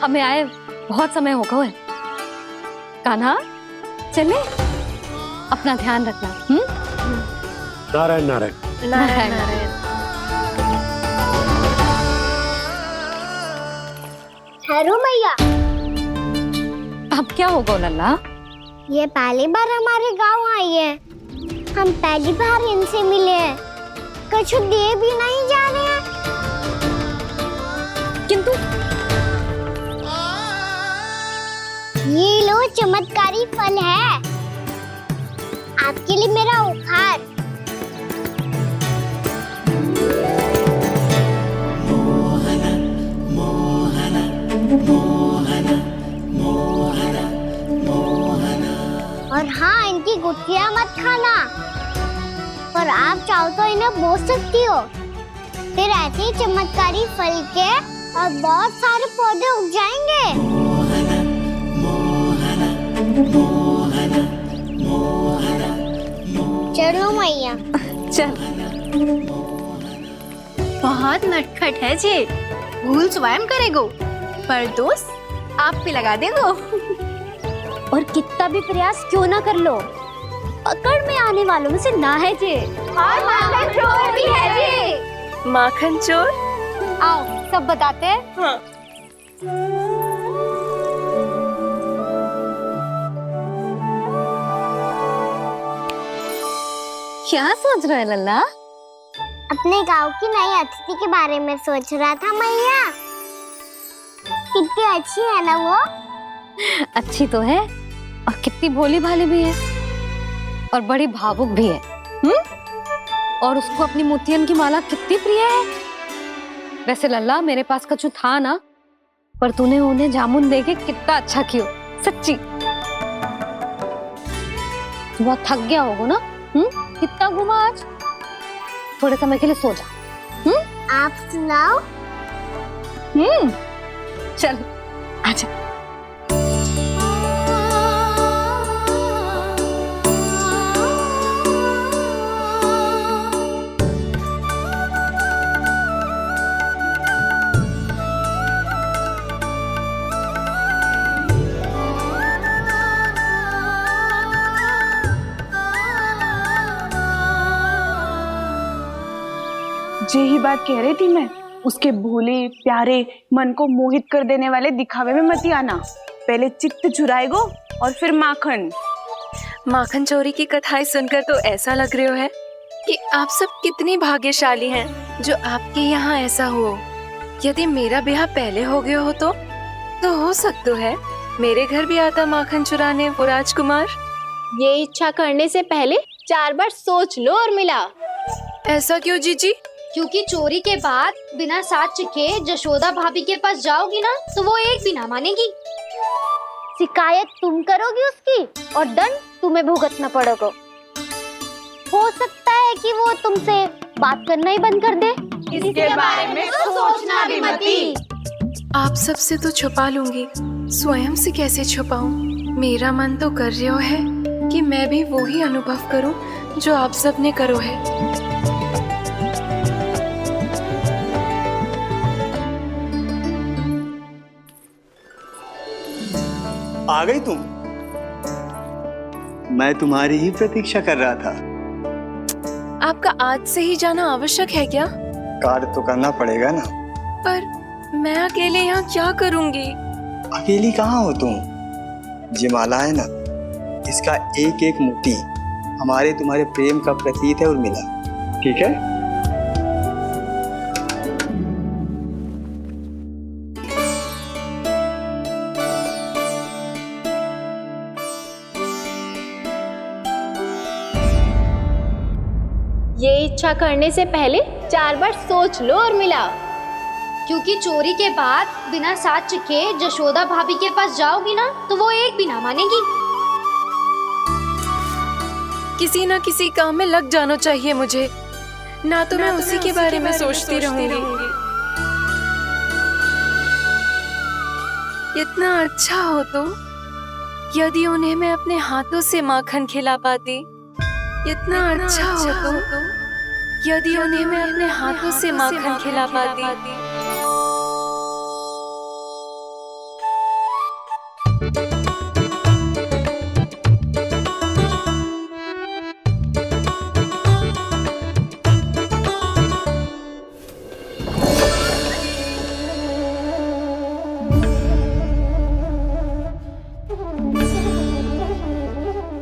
हमें आए बहुत समय हो गया है। कान्हा, चले, अपना ध्यान रखना। नारायण नारायण। नारायण नारायण। ठहरो मैया। अब क्या होगा लल्ला? ये पहली बार हमारे गांव आई है। हम पहली बार इनसे मिले हैं। कुछ दिए भी नहीं जा रहे हैं। किंतु ये लो चमत्कारी फल है। आपके लिए मेरा उपहार। और हाँ, इनकी गुठलियां मत खाना। और आप चाहो तो इन्हें बो सकती हो। फिर ऐसे ही चमत्कारी फल के और बहुत सारे पौधे उग जाएंगे। चलो मैया। चल। बहुत नटखट है जे। भूल स्वयं करेगो, पर दोस्त आप पे लगा देगो। और कितना भी प्रयास क्यों ना कर लो, पकड़ में आने वालों में से ना है जे। और माखन चोर भी है जे। माखन चोर? आओ सब बताते हैं। हाँ। क्या सोच रहे हो लल्ला? अपने गांव की नई अतिथि के बारे में सोच रहा था मैया। कितनी अच्छी है ना वो? अच्छी तो है और कितनी भोली भाली भी है और बड़ी भावुक भी है। और उसको अपनी मोतियन की माला कितनी प्रिय है। वैसे लल्ला, मेरे पास कछु था ना, पर तूने उन्हें जामुन देके कितना अच्छा किया, सच्ची। बहुत थक गया होगा ना? कितना घुमा आज? थोड़े समय के लिए सो जा। आप सुनाओ। चल आजा। यही बात कह रही थी मैं। उसके भोले प्यारे मन को मोहित कर देने वाले दिखावे में मत आना। पहले चित्त चुराएगो और फिर माखन। माखन चोरी की कथाएं सुनकर तो ऐसा लग रहा है कि आप सब कितनी भाग्यशाली हैं जो आपके यहाँ ऐसा हो। यदि मेरा ब्याह पहले हो गया हो तो हो सकता है मेरे घर भी आता माखन चुराने वो राजकुमार। ये इच्छा करने से पहले 4 बार सोच लो उर्मिला। ऐसा क्यों जीजी? क्योंकि चोरी के बाद बिना साथ के जशोदा भाभी के पास जाओगी ना तो वो एक भी ना मानेगी। शिकायत तुम करोगी उसकी और दंड तुम्हें भुगतना पड़ेगा। हो सकता है कि वो तुमसे बात करना ही बंद कर दे। इसके बारे में तो सोचना भी मती। आप सबसे तो छुपा लूंगी, स्वयं से कैसे छुपाऊं? मेरा मन तो कर रहा है कि मैं भी वो ही अनुभव करूं जो आप सब ने करो है। आ गई तुम? मैं तुम्हारी ही प्रतीक्षा कर रहा था। आपका आज से ही जाना आवश्यक है क्या? कार्य तो करना पड़ेगा ना। पर मैं अकेले यहाँ क्या करूँगी? अकेली कहाँ हो तुम? ये माला है ना, इसका एक एक मोती हमारे तुम्हारे प्रेम का प्रतीक है उर्मिला, ठीक है? इच्छा करने से पहले 4 बार सोच लो और मिलाओ। क्योंकि चोरी के बाद बिना साथ चखे जशोदा भाभी के पास जाओगी ना तो वो एक भी ना मानेगी। किसी ना किसी काम में लग जाना चाहिए मुझे, ना तो मैं उसी के बारे में सोचती रहूंगी। इतना अच्छा हो तो यदि उन्हें मैं अपने हाथों से माखन खिला पाती। इतना अच्छा हो तो यदि उन्हें मैं अपने हाथों से माखन खिला पाती।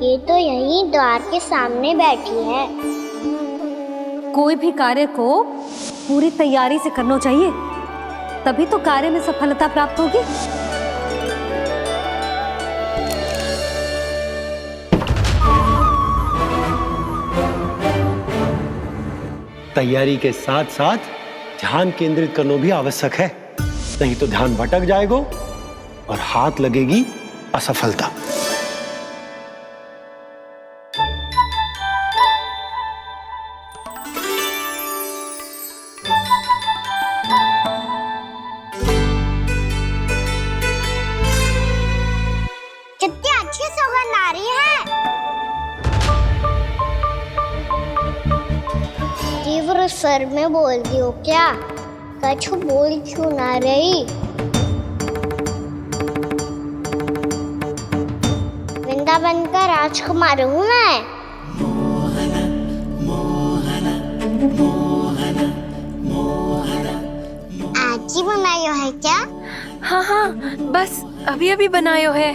ये तो यहीं द्वार के सामने बैठी है। कोई भी कार्य को पूरी तैयारी से करना चाहिए, तभी तो कार्य में सफलता प्राप्त होगी। तैयारी के साथ साथ ध्यान केंद्रित करना भी आवश्यक है, नहीं तो ध्यान भटक जाएगा और हाथ लगेगी असफलता। कितनी अच्छी सौगंध आ रही है। तीव्र स्वर में बोलती हो क्या? कछु बोल क्यों ना रही? वृंदावन का राजकुमार हूँ मैं। आज ही बनायो है क्या? हाँ हाँ, बस अभी अभी बनायो है।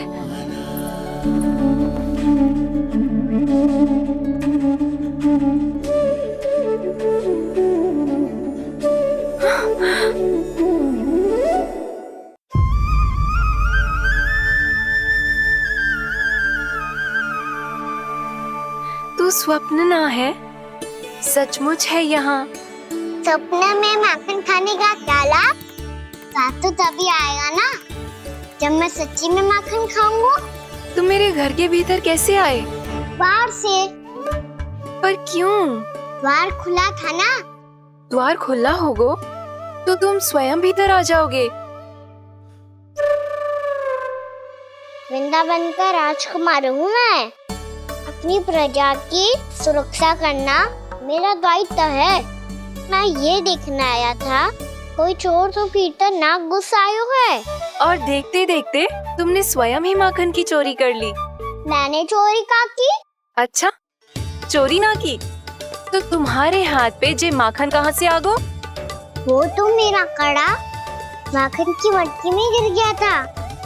तू स्वप्न ना है, सचमुच है यहाँ। सपने में माखन खाने का क्या लाभ? स्वाद तो तभी आएगा ना जब मैं सच्ची में माखन खाऊंगा। तुम मेरे घर के भीतर कैसे आए? बाहर से। पर क्यों? द्वार खुला था ना। द्वार खुला होगा तो तुम स्वयं भीतर आ जाओगे। वृंदावन का राजकुमार हूँ मैं। अपनी प्रजा की सुरक्षा करना मेरा दायित्व है। मैं ये देखने आया था कोई चोर तो भीतर ना घुस आयो है। और देखते देखते तुमने स्वयं ही माखन की चोरी कर ली। मैंने चोरी का की? अच्छा, चोरी ना की तो तुम्हारे हाथ पे जे माखन कहाँ से आ गो? वो तो मेरा कड़ा माखन की मटकी में गिर गया था,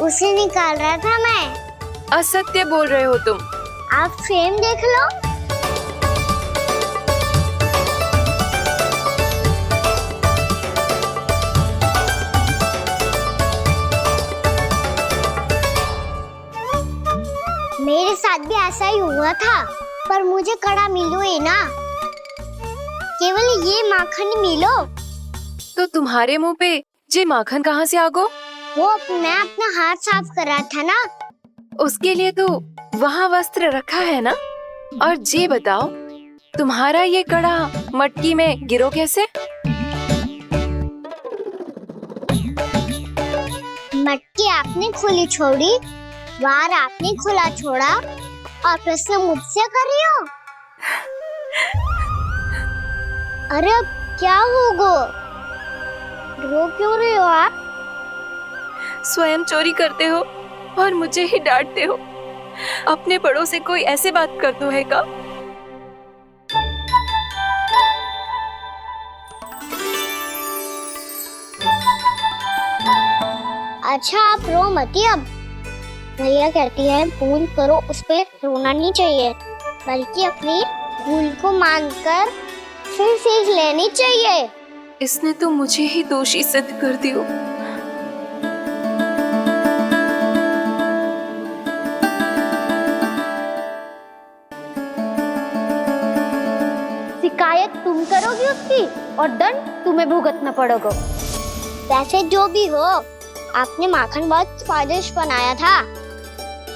उसे निकाल रहा था मैं। असत्य बोल रहे हो तुम। आप स्वयं देख लो। मेरे साथ भी ऐसा ही हुआ था, पर मुझे कड़ा मिलो ही ना, केवल ये माखन मिलो। तो तुम्हारे मुंह पे जे माखन कहाँ से आ गो? वो मैं अपना हाथ साफ कर रहा था ना। उसके लिए तो वहाँ वस्त्र रखा है ना। और जे बताओ, तुम्हारा ये कड़ा मटकी में गिरो कैसे? मटकी आपने खुली छोड़ी, द्वार आपने खुला छोड़ा और प्रश्न मुझसे कर रही हो? अरे अब क्या होगा? रो क्यों रहे हो आप? स्वयं चोरी करते हो और मुझे ही डांटते हो। अपने बड़ों से कोई ऐसे बात कर दो है का? अच्छा आप रो मती। अब भैया कहती है भूल करो, उस पे रोना नहीं चाहिए, बल्कि अपनी भूल को मानकर फिर सीख लेनी चाहिए। इसने तो मुझे ही दोषी सिद्ध कर दियो। शिकायत केयर तुम करोगी उसकी और दंड तुम्हें भुगतना पड़ेगा। वैसे जो भी हो, आपने माखन बहुत स्वादिष्ट बनाया था।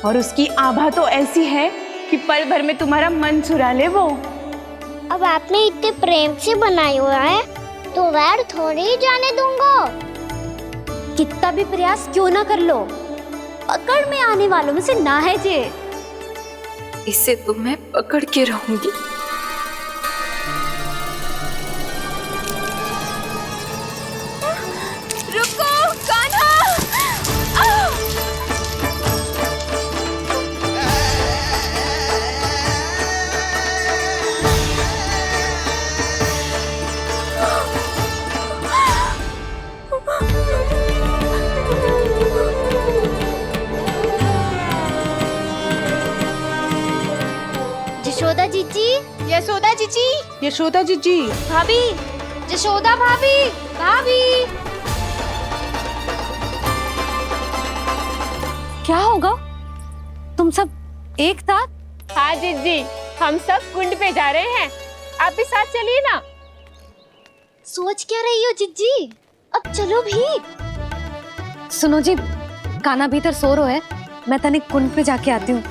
और उसकी आभा तो ऐसी है कि पल भर में तुम्हारा मन चुरा ले वो। अब आपने इतने प्रेम से बनाई हुआ है तो वैर थोड़ी ही जाने दूंगा। कितना भी प्रयास क्यों ना कर लो, पकड़ में आने वालों में से ना है जे। इसे तो मैं पकड़ के रहूंगी। रुको कान्हा। यशोदा जीजी, यशोदा जीजी, यशोदा जीजी, भाभी, यशोदा भाभी, भाभी। क्या होगा? तुम सब एक साथ? हाँ जीजी, हम सब कुंड पे जा रहे हैं, आप भी साथ चलिए ना। सोच क्या रही हो जिज्जी? अब चलो भी। सुनो जी, कान्हा भीतर सो रहा है, मैं तनिक कुंड पे जाके आती हूँ,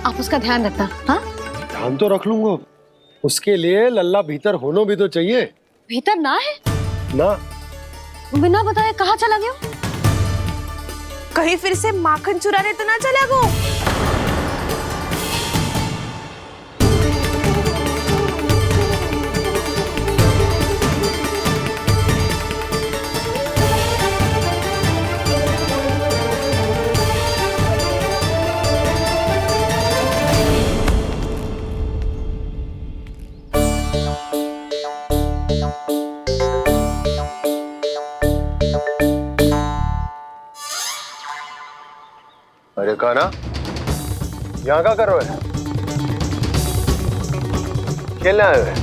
आप उसका ध्यान रखना। हाँ, ध्यान तो रख लूंगा, उसके लिए लल्ला भीतर होना भी तो चाहिए। भीतर ना है ना? बिना बताए कहाँ चला गया? कहीं फिर से माखन चुराने तो ना चला गो। अरे कान्हा, यहाँ क्या कर रहे हो? खेलने आए हुए?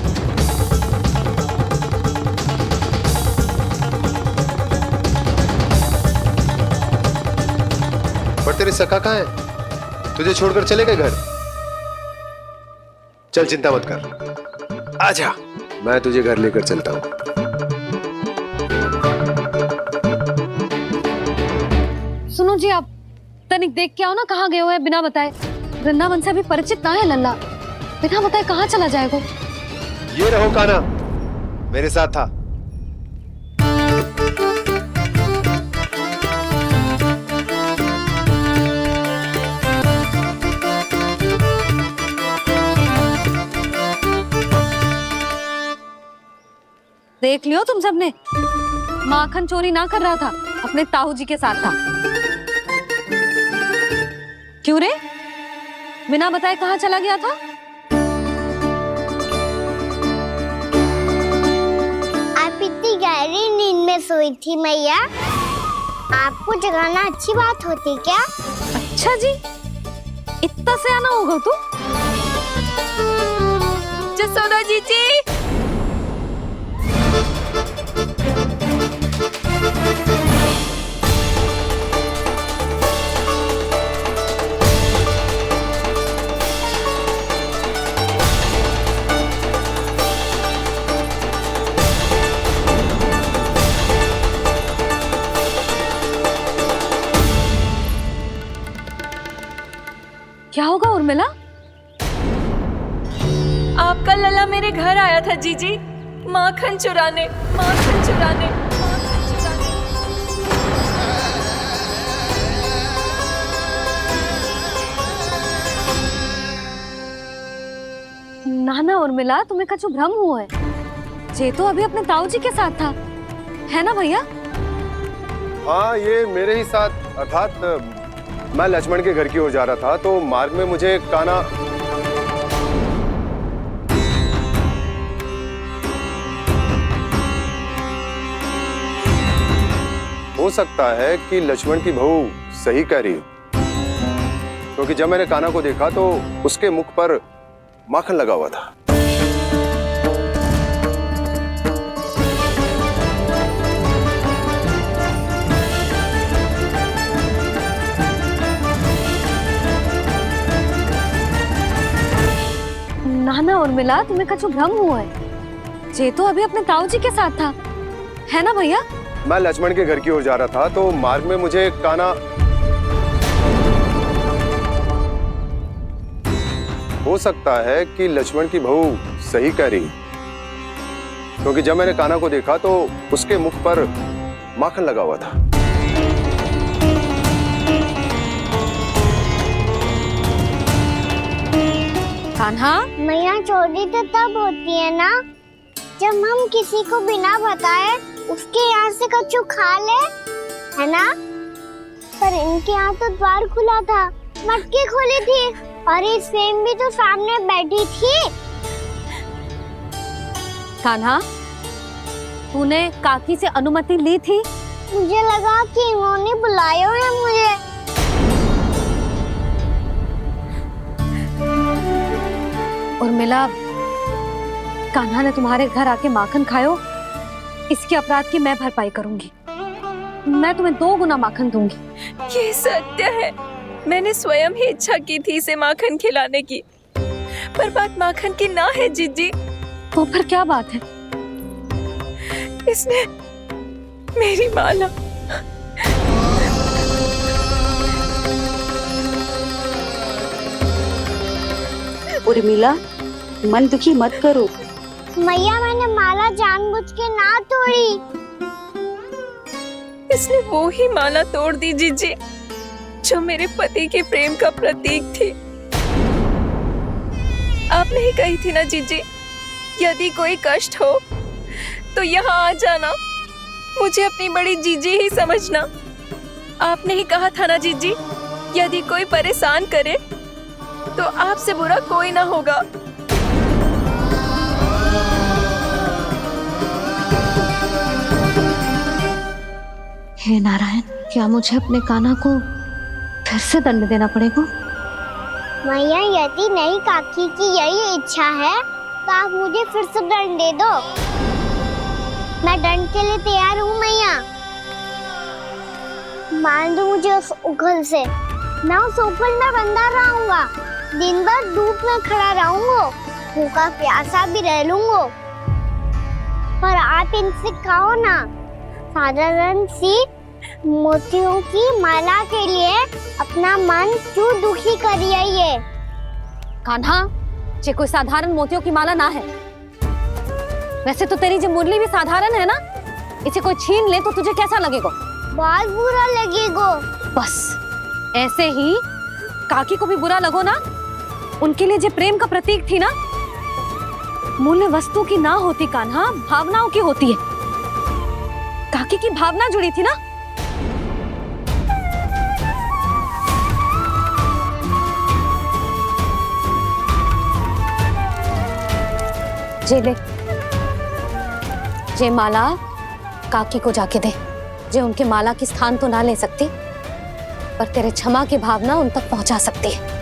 पर तेरे सखा कहाँ है? तुझे छोड़कर चले गए घर? चल चिंता मत कर, आजा, मैं तुझे घर लेकर चलता हूँ। सुनो जी, आप तनिक देख के आओ ना कहाँ गए हुए हैं बिना बताए। वृंदावन से अभी परिचित ना है लल्ला, बिना बताए कहाँ चला जाएगा? ये रहो कान्हा, मेरे साथ था। देख लियो तुम सबने, माखन चोरी ना कर रहा था, अपने ताऊ जी के साथ था। क्यों रे, बिना बताए कहाँ चला गया था? आप इतनी गहरी नींद में सोई थी मैया, आपको जगाना अच्छी बात होती क्या? अच्छा जी, इतना सयाना होगा तू? जसोदा जीजी, क्या होगा उर्मिला? आपका लल्ला मेरे घर आया था जीजी, माखन चुराने, माखन चुराने, माखन चुराने। ना ना उर्मिला, तुम्हें कछु भ्रम हुआ है। जे तो अभी अपने ताऊ जी के साथ था, है ना भैया? हाँ, ये मेरे ही साथ, अर्थात मैं लक्ष्मण के घर की ओर जा रहा था, तो मार्ग में मुझे कान्हा हो सकता है कि लक्ष्मण की बहू सही कह रही हो, क्योंकि जब मैंने कान्हा को देखा तो उसके मुख पर माखन लगा हुआ था। ना ना उर्मिला, तुम्हें कछु भ्रम हुआ है। ये तो अभी अपने ताऊ जी के साथ था, है ना भैया? मैं लक्ष्मण के घर की ओर जा रहा था तो मार्ग में मुझे कान्हा, हो सकता है कि लक्ष्मण की बहू सही कह रही, क्योंकि जब मैंने कान्हा को देखा तो उसके मुख पर माखन लगा हुआ था। कान्हा, मैया चोरी तो तब होती है ना जब हम किसी को बिना बताए उसके यहाँ से कच्चू खा ले, है ना? पर इनके यहाँ तो द्वार खुला था, मटकी खुली थी और इस फेम भी तो सामने बैठी थी। कान्हा, तूने काकी से अनुमति ली थी? मुझे लगा कि इन्होंने बुलाया है मुझे। उर्मिला, कान्हा ने तुम्हारे घर आके माखन खायो, इसके अपराध की मैं भरपाई करूंगी। मैं तुम्हें 2 गुना माखन दूंगी। ये सत्य है, मैंने स्वयं ही इच्छा की थी इसे माखन खिलाने की, पर बात माखन की ना है जीजी। तो फिर क्या बात है? इसने मेरी माला, उर्मिला, मन दुखी मत करो। मैया, मैंने माला जानबूझ के ना तोड़ी। इसने वो ही माला तोड़ दी जीजी जो मेरे पति के प्रेम का प्रतीक थी। आपने ही कही थी ना जीजी, यदि कोई कष्ट हो तो यहाँ आ जाना, मुझे अपनी बड़ी जीजी ही समझना। आपने ही कहा था ना जीजी, यदि कोई परेशान करे तो आपसे बुरा कोई ना होगा। हे नारायण, क्या मुझे अपने कान्हा को फिर से दंड देना पड़ेगा? मैया, यदि नहीं काकी की यही इच्छा है तो आप मुझे फिर से दंड दे दो। मैं दंड के लिए तैयार हूँ मैया। मान दो मुझे उस उखल से, मैं उस उखल में बंधा रहूंगा, दिन भर धूप में खड़ा रहूंगा, भूखा प्यासा भी रह लूंगा। पर आप इनसे कहो ना, साधारण सी मोतियों की माला के लिए अपना मन क्यों दुखी करिए ये? कान्हा, ये कोई साधारण मोतियों की माला ना है। वैसे तो तेरी जो मुरली भी साधारण है ना, इसे कोई छीन ले तो तुझे कैसा लगेगा? बहुत बुरा लगेगा। बस ऐसे ही काकी को भी बुरा लगो ना। उनके लिए जो प्रेम का प्रतीक थी ना, मूल्य वस्तु की ना होती कान्हा, भावनाओं की होती है। काकी की भावना जुड़ी थी ना। जे ले, जे माला काकी को जाके दे। जे उनके माला की स्थान तो ना ले सकती, पर तेरे क्षमा की भावना उन तक पहुंचा सकती है।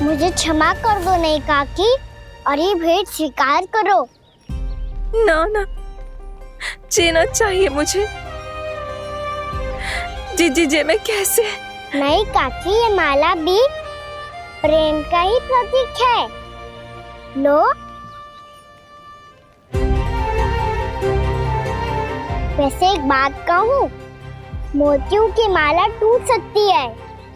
मुझे क्षमा कर दो नहीं काकी, और ये भेंट स्वीकार करो। ना ना, जीना चाहिए मुझे। जीजी जे मैं कैसे? नहीं काकी, ये माला भी प्रेम का ही प्रतीक है। लो। वैसे एक बात कहूँ, मोतियों की माला टूट सकती है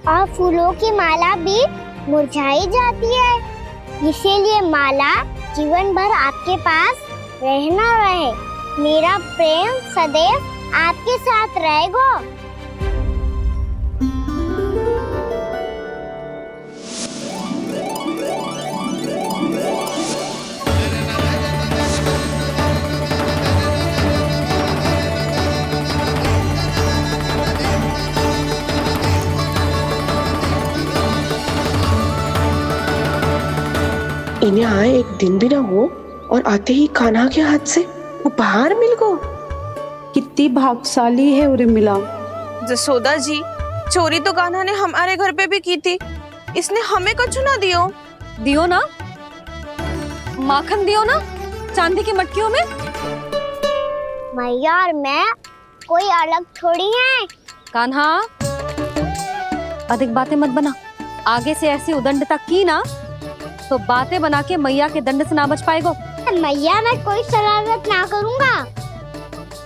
और फूलों की माला भी मुरझाई जाती है। इसीलिए माला जीवन भर आपके पास रहना रहे। मेरा प्रेम सदैव आपके साथ रहेगा। इन्हें आए एक दिन भी ना हो और आते ही कान्हा के हाथ से उपहार मिल गो। कितनी भाग्यशाली है उर्मिला। जसोदा जी, चोरी तो कान्हा ने हमारे घर पे भी की थी, इसने हमें कुछ ना दियो। दियो ना, माखन दियो ना, चांदी की मटकियों में। मैया और मैं कोई अलग थोड़ी हैं। कान्हा, अधिक बातें मत बना। आगे से ऐसी उदंडता की ना तो बातें बना के मैया के दंड से ना बच पाएगो। मैया मैं कोई शरारत ना करूंगा,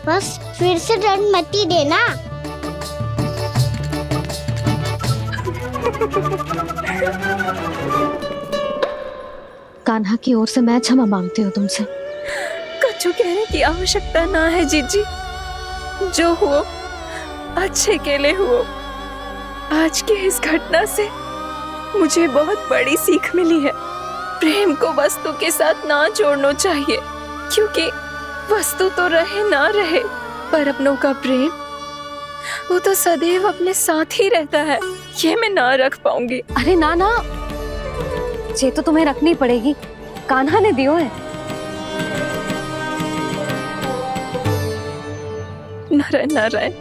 बस फिर से दंड मत ही देना। कान्हा की ओर से मैं क्षमा मांगती हूँ तुमसे। कछु कहने की आवश्यकता ना है जीजी, जो हुआ अच्छे के लिए हुआ। आज की इस घटना से मुझे बहुत बड़ी सीख मिली है। प्रेम को वस्तु के साथ ना जोड़ना चाहिए, क्योंकि वस्तु तो रहे ना रहे, पर अपनों का प्रेम वो तो सदैव अपने साथ ही रहता है। ये मैं ना रख पाऊंगी। अरे ना ना, ये तो तुम्हें रखनी पड़ेगी, कान्हा ने दियो है। नारायण नारायण।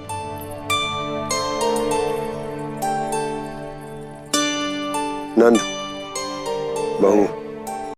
नंद, बहू